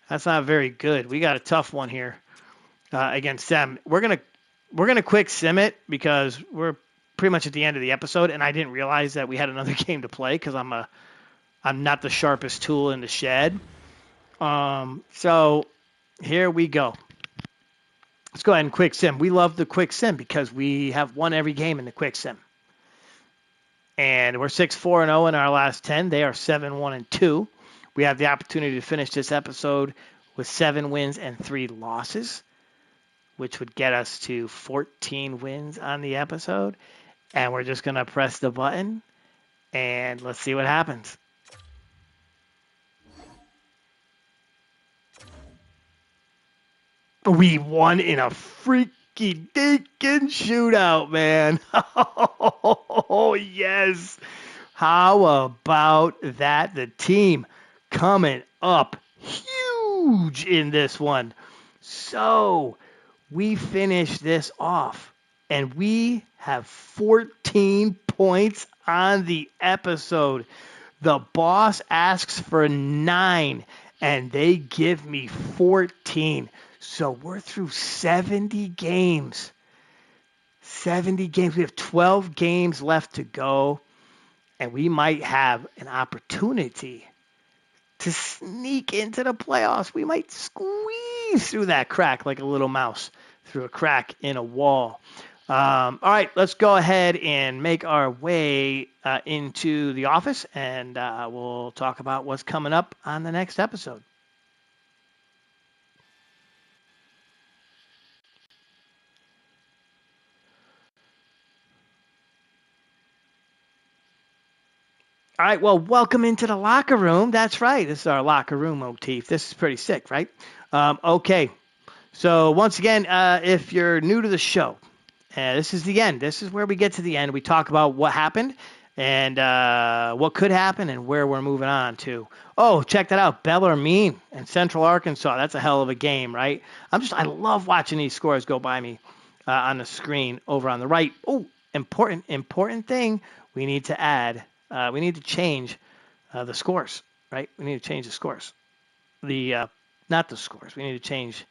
That's not very good. We got a tough one here. Against them. We're gonna quick sim it because we're pretty much at the end of the episode, and I didn't realize that we had another game to play because I'm not the sharpest tool in the shed. So here we go. Let's go ahead and quick sim. We love the quick sim because we have won every game in the quick sim, and we're 6-4-0 in our last 10. They are 7-1-2. We have the opportunity to finish this episode with 7 wins and 3 losses, which would get us to 14 wins on the episode. And we're just going to press the button, and let's see what happens. We won in a freaky dinkin' shootout, man. Oh, yes. How about that? The team coming up huge in this one. So we finish this off, and we have 14 points on the episode. The boss asks for 9, and they give me 14. So we're through 70 games. 70 games. We have 12 games left to go, and we might have an opportunity to sneak into the playoffs. We might squeeze through that crack like a little mouse through a crack in a wall. All right, let's go ahead and make our way into the office, and we'll talk about what's coming up on the next episode. All right, well, welcome into the locker room. That's right. This is our locker room motif. This is pretty sick, right? Okay, so once again, if you're new to the show, this is the end. This is where we get to the end. We talk about what happened and what could happen and where we're moving on to. Oh, check that out. Bellarmine and Central Arkansas. That's a hell of a game, right? I love watching these scores go by me on the screen over on the right. Oh, important thing. We need to add. We need to change the scores, right? We need to change the scores. Not the scores. We need to change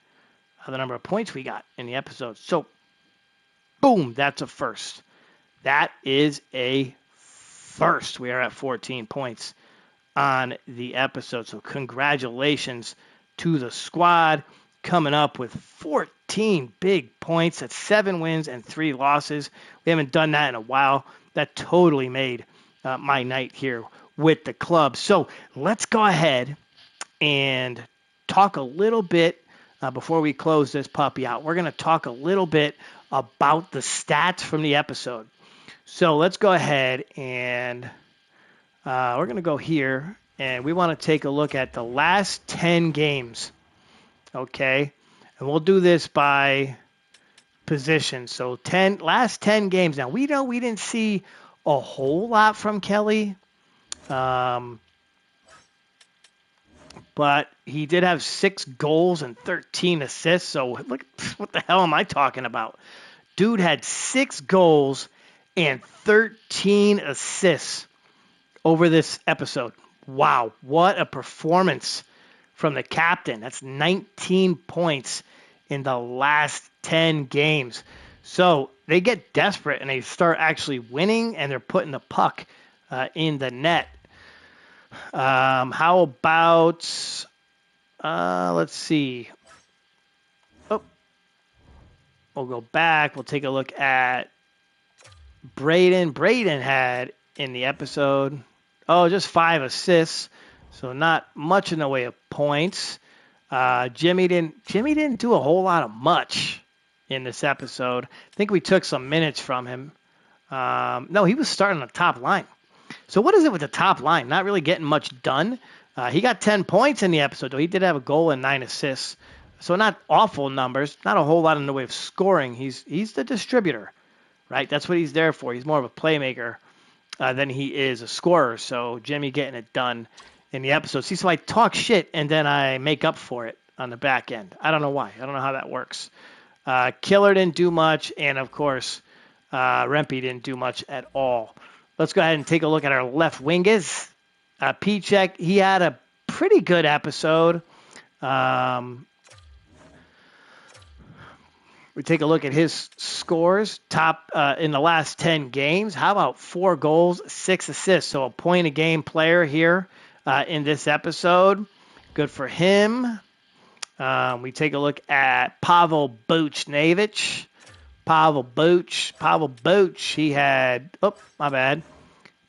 the number of points we got in the episode. So, boom, that's a first. That is a first. We are at 14 points on the episode. So congratulations to the squad coming up with 14 big points. That's 7 wins and 3 losses. We haven't done that in a while. That totally made my night here with the club. So let's go ahead and talk a little bit before we close this puppy out. We're going to talk a little bit about the stats from the episode. So let's go ahead and we're going to go here, and we want to take a look at the last 10 games, okay? And we'll do this by position. So last 10 games. Now, we know we didn't see a whole lot from Kelly, but he did have 6 goals and 13 assists. So look, what the hell am I talking about? Dude had 6 goals and 13 assists over this episode. Wow, what a performance from the captain. That's 19 points in the last 10 games. So they get desperate and they start actually winning, and they're putting the puck in the net. How about, let's see. Oh, we'll go back. We'll take a look at Braden. Braden had in the episode, just 5 assists, so not much in the way of points. Jimmy didn't do a whole lot of much in this episode. I think we took some minutes from him. No, he was starting on the top line. So what is it with the top line? Not really getting much done. He got 10 points in the episode, though. He did have a goal and 9 assists. So not awful numbers. Not a whole lot in the way of scoring. He's the distributor, right? That's what he's there for. He's more of a playmaker than he is a scorer. So Jimmy getting it done in the episode. See, so I talk shit and then I make up for it on the back end. I don't know why. I don't know how that works. Killer didn't do much, and of course, Rempe didn't do much at all. Let's go ahead and take a look at our left wingers. Pichek, he had a pretty good episode. We take a look at his scores. Top in the last 10 games. How about 4 goals, 6 assists? So a point a game player here in this episode. Good for him. We take a look at Pavel Buchnevich. Pavel Buch, he had, my bad.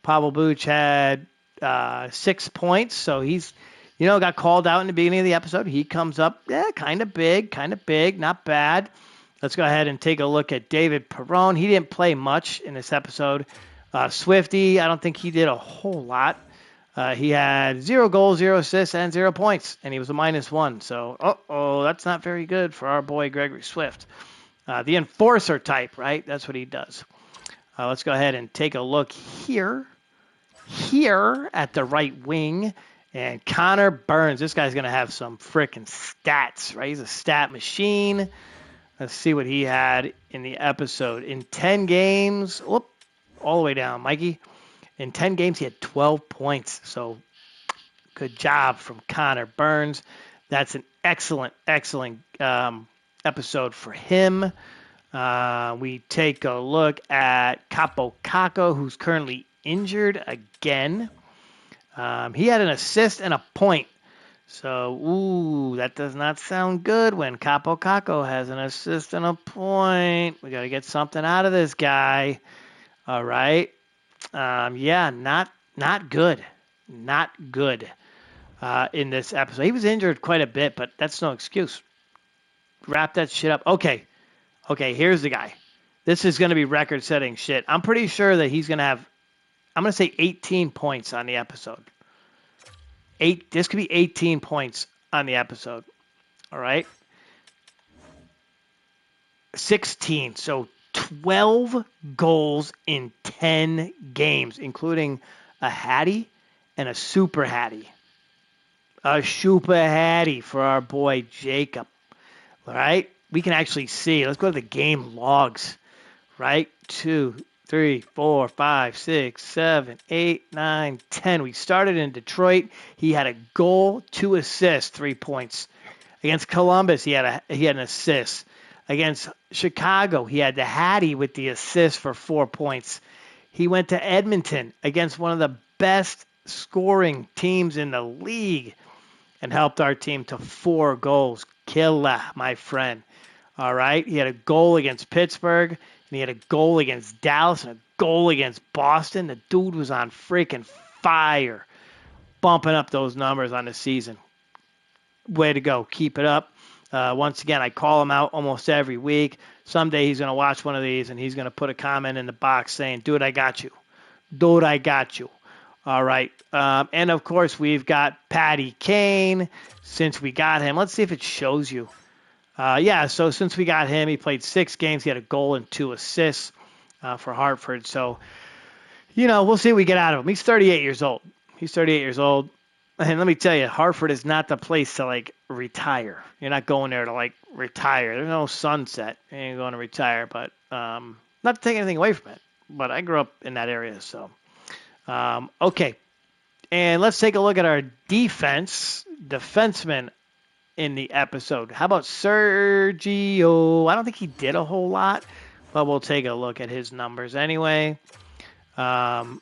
Pavel Buch had 6 points, so he's, got called out in the beginning of the episode. He comes up, kind of big, not bad. Let's go ahead and take a look at David Perron. He didn't play much in this episode. Swifty, I don't think he did a whole lot. He had 0 goals, 0 assists, and 0 points, and he was a -1. So, that's not very good for our boy Gregory Swift. The enforcer type, right? That's what he does. Let's go ahead and take a look here here at the right wing. And Connor Burns, this guy's going to have some freaking stats, right? He's a stat machine. Let's see what he had in the episode. In 10 games, all the way down, Mikey. In 10 games, he had 12 points. So good job from Connor Burns. That's an excellent episode for him. We take a look at Capo Caco, who's currently injured again. He had an assist and a point. So, that does not sound good when Capo Caco has an assist and a point. We got to get something out of this guy. All right. Not good. Not good in this episode. He was injured quite a bit, but that's no excuse. Wrap that shit up. Okay, here's the guy. This is going to be record-setting shit. I'm pretty sure that he's going to have, I'm going to say 18 points on the episode. This could be 18 points on the episode. All right? 16. So 12 goals in 10 games, including a Hattie and a Super Hattie. A Super Hattie for our boy Jacob. All right? We can actually see. Let's go to the game logs. Right? 2, 3, 4, 5, 6, 7, 8, 9, 10. We started in Detroit. He had a goal, 2 assists, 3 points. Against Columbus, he had an assist. Against Chicago, he had the Hattie with the assist for 4 points. He went to Edmonton against one of the best scoring teams in the league and helped our team to 4 goals. Killer, my friend. All right? He had a goal against Pittsburgh, and he had a goal against Dallas and a goal against Boston. The dude was on freaking fire, bumping up those numbers on the season. Way to go. Keep it up. Once again, I call him out almost every week. Someday he's going to watch one of these, and he's going to put a comment in the box saying, dude, I got you. Dude, I got you. All right. And, of course, we've got Patty Kane since we got him. Let's see if it shows you. So since we got him, he played 6 games. He had a goal and 2 assists for Hartford. So, we'll see what we get out of him. He's 38 years old. And let me tell you, Hartford is not the place to, retire. You're not going there to, retire. There's no sunset. You ain't going to retire. But not to take anything away from it. But I grew up in that area, so. Okay. And let's take a look at our defenseman in the episode. How about Sergio? I don't think he did a whole lot, but we'll take a look at his numbers anyway. Sergio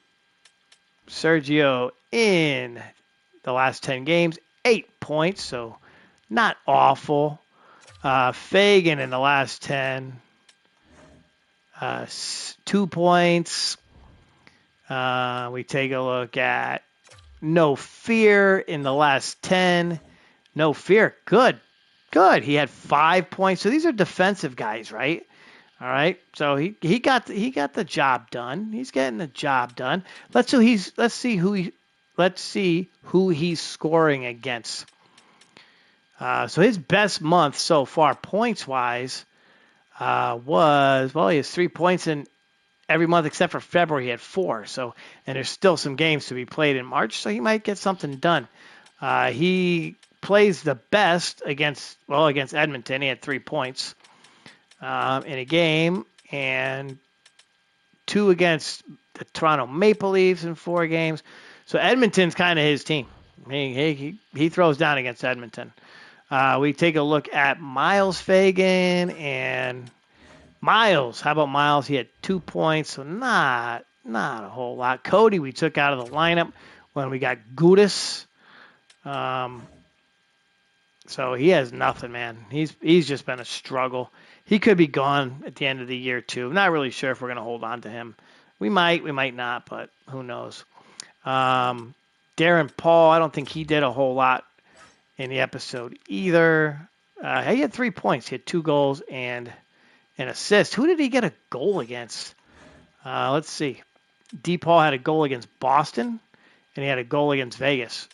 in the last 10 games, 8 points, so not awful. Fagan in the last 10, 2 points. We take a look at No Fear in the last 10. No Fear, good. He had 5 points. So these are defensive guys, right? All right. So he got the job done. He's getting the job done. Let's see who he's scoring against. So his best month so far, points wise, he has 3 points in every month except for February. He had 4. So, and there's still some games to be played in March, so he might get something done. He plays the best against Edmonton. He had 3 points in a game, and 2 against the Toronto Maple Leafs in 4 games. So Edmonton's kind of his team. He throws down against Edmonton. We take a look at Miles Fagan, and Miles. How about Miles? He had 2 points, so not a whole lot. Cody, we took out of the lineup when we got Gudis. So he has nothing, man. He's just been a struggle. He could be gone at the end of the year too. I'm not really sure if we're going to hold on to him. We might not, but who knows. Darren Paul, I don't think he did a whole lot in the episode either. He had 3 points. He had 2 goals and an assist. Who did he get a goal against? Let's see. D. Paul had a goal against Boston, and he had a goal against Vegas.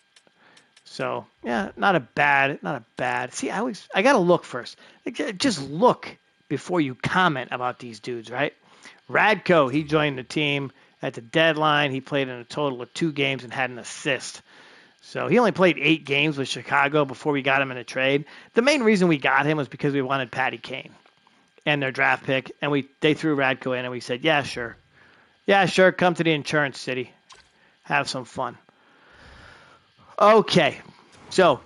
So, yeah, not a bad. See, I got to look first. Just look before you comment about these dudes, right? Radko, he joined the team at the deadline. He played in a total of 2 games and had an assist. So he only played 8 games with Chicago before we got him in a trade. The main reason we got him was because we wanted Patty Kane and their draft pick, and they threw Radko in, and we said, yeah, sure. Yeah, sure, come to the insurance city. Have some fun. Okay, so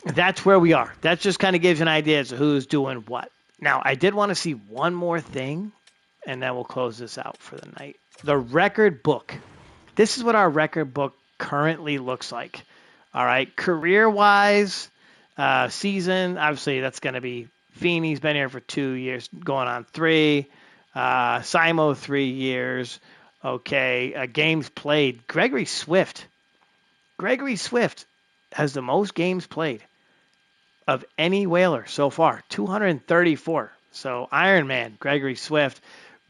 that's where we are. That just kind of gives you an idea as to who's doing what. Now, I did want to see one more thing, and then we'll close this out for the night. The record book. This is what our record book currently looks like. All right, career-wise, season, obviously that's going to be Feeney's been here for 2 years, going on 3. Simo, 3 years. Okay, games played. Gregory Swift has the most games played of any Whaler so far, 234. So Iron Man, Gregory Swift.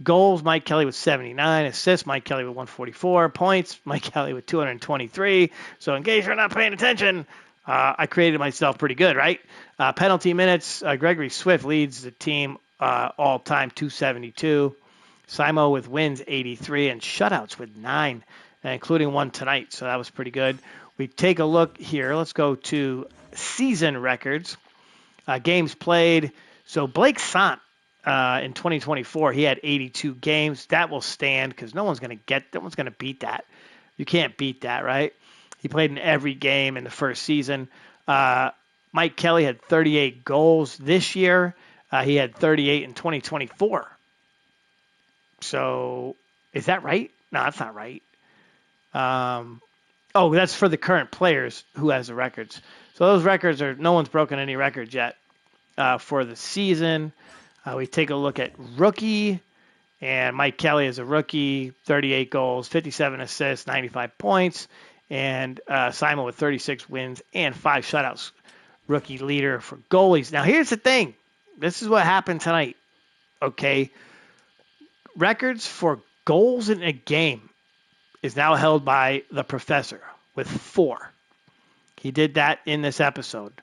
Goals, Mike Kelly with 79. Assists, Mike Kelly with 144. Points, Mike Kelly with 223. So in case you're not paying attention, I created myself pretty good, right? Penalty minutes, Gregory Swift leads the team all-time, 272. Simo with wins, 83, and shutouts with 9, including one tonight. So that was pretty good. We take a look here. Let's go to season records. Games played. So Blake Sant, in 2024, he had 82 games. That will stand because no one's going to beat that. You can't beat that, right? He played in every game in the first season. Mike Kelly had 38 goals this year. He had 38 in 2024. So is that right? No, that's not right. That's for the current players who has the records. So those records no one's broken any records yet for the season. We take a look at rookie, and Mike Kelly is a rookie, 38 goals, 57 assists, 95 points, and Simon with 36 wins and 5 shutouts, rookie leader for goalies. Now, here's the thing. This is what happened tonight, okay? Records for goals in a game is now held by the professor with 4. He did that in this episode.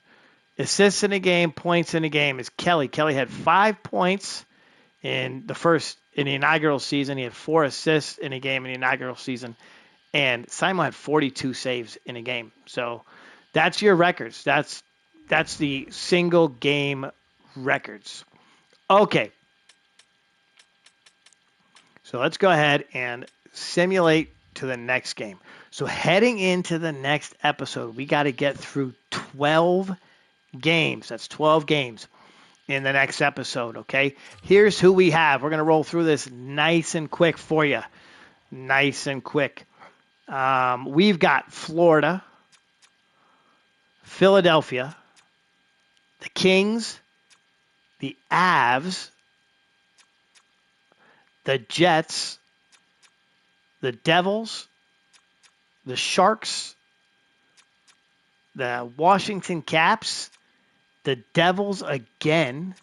Assists in a game, points in a game is Kelly. Kelly had 5 points in the inaugural season. He had 4 assists in a game in the inaugural season. And Simon had 42 saves in a game. So that's your records. That's the single game records. Okay. So let's go ahead and simulate to the next game. So heading into the next episode, we got to get through 12 games. That's 12 games in the next episode, okay? Here's who we have. We're going to roll through this nice and quick for you. Nice and quick. We've got Florida, Philadelphia, the Kings, the Avs, the Jets, the Devils, the Sharks, the Washington Caps, the Devils again,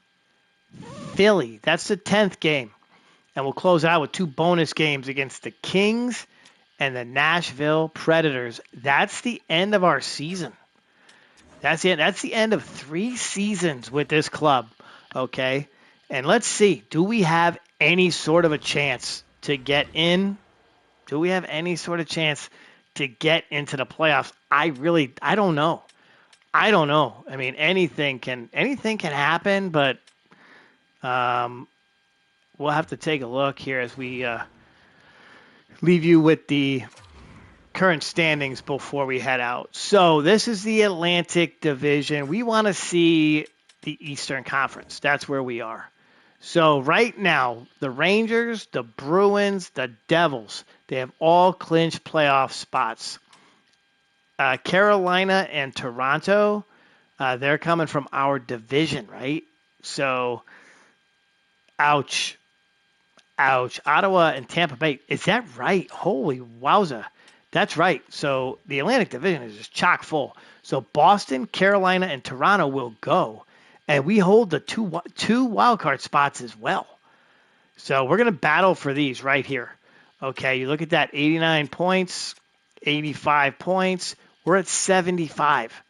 Philly. That's the 10th game. And we'll close out with 2 bonus games against the Kings and the Nashville Predators. That's the end of our season. That's the end. That's the end of 3 seasons with this club, okay? And let's see, do we have any sort of a chance to get in? Do we have any sort of chance to get into the playoffs? I don't know. I don't know. I mean, anything can happen, but we'll have to take a look here as we leave you with the current standings before we head out. So this is the Atlantic Division. We want to see the Eastern Conference. That's where we are. So right now, the Rangers, the Bruins, the Devils, they have all clinched playoff spots. Carolina and Toronto, they're coming from our division, right? So, ouch. Ottawa and Tampa Bay. Is that right? Holy wowza. That's right. So the Atlantic Division is just chock full. So Boston, Carolina, and Toronto will go. And we hold the two wildcard spots as well. So we're going to battle for these right here. Okay, you look at that, 89 points, 85 points. We're at 75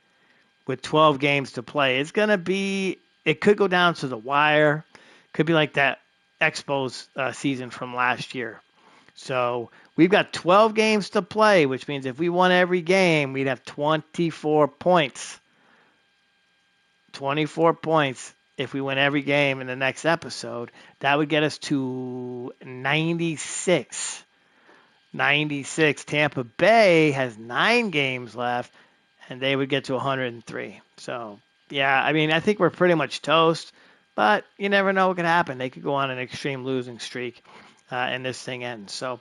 with 12 games to play. It could go down to the wire. Could be like that Expos season from last year. So we've got 12 games to play, which means if we won every game, we'd have 24 points. 24 points if we win every game in the next episode. That would get us to 96. 96. Tampa Bay has 9 games left, and they would get to 103. So, yeah, I mean, I think we're pretty much toast, but you never know what could happen. They could go on an extreme losing streak, and this thing ends. So,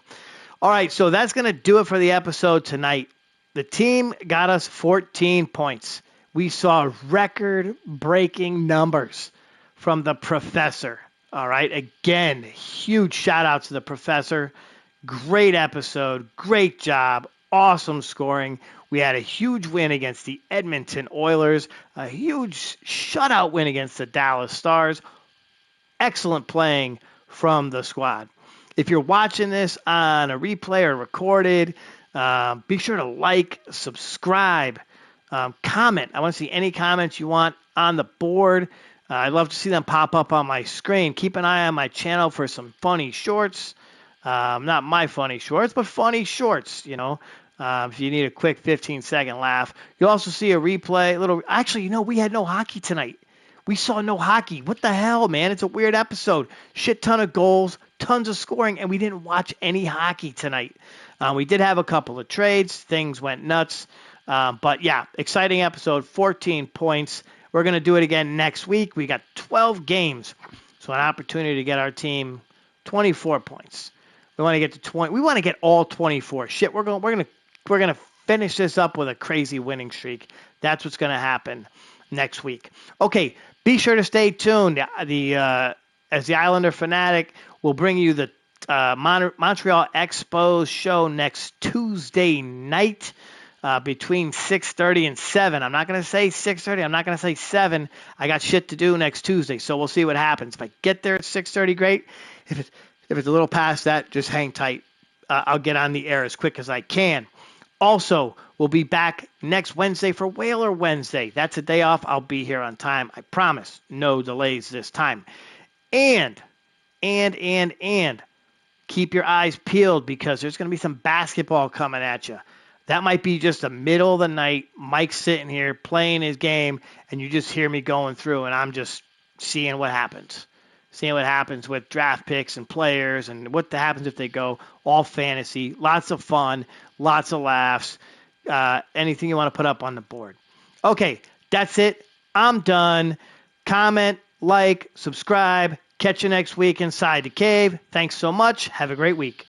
all right, so that's going to do it for the episode tonight. The team got us 14 points. We saw record-breaking numbers from the professor. All right, again, huge shout-out to the professor. Great episode, great job, awesome scoring. We had a huge win against the Edmonton Oilers, a huge shutout win against the Dallas Stars. Excellent playing from the squad. If you're watching this on a replay or recorded, be sure to like, subscribe, comment. I want to see any comments you want on the board. I'd love to see them pop up on my screen. Keep an eye on my channel for some funny shorts. Not my funny shorts, but funny shorts, if you need a quick 15-second laugh. You'll also see a replay. Actually, we had no hockey tonight. We saw no hockey. What the hell, man? It's a weird episode. Shit ton of goals, tons of scoring, and we didn't watch any hockey tonight. We did have a couple of trades. Things went nuts. But, yeah, exciting episode, 14 points. We're going to do it again next week. We got 12 games, so an opportunity to get our team 24 points. We want to get to 20. We want to get all 24. Shit, we're going to finish this up with a crazy winning streak. That's what's going to happen next week. Okay, be sure to stay tuned. As the Islander fanatic, we'll bring you the Montreal Expos show next Tuesday night between 6:30 and 7. I'm not going to say 6:30. I'm not going to say 7. I got shit to do next Tuesday, so we'll see what happens. If I get there at 6:30, great. If it's a little past that, just hang tight. I'll get on the air as quick as I can. Also, we'll be back next Wednesday for Whaler Wednesday. That's a day off. I'll be here on time. I promise. No delays this time. And keep your eyes peeled because there's going to be some basketball coming at you. That might be just the middle of the night. Mike's sitting here playing his game, and you just hear me going through, and I'm just seeing what happens. Seeing what happens with draft picks and players and what happens if they go all fantasy. Lots of fun, lots of laughs, anything you want to put up on the board. Okay, that's it. I'm done. Comment, like, subscribe. Catch you next week inside the cave. Thanks so much. Have a great week.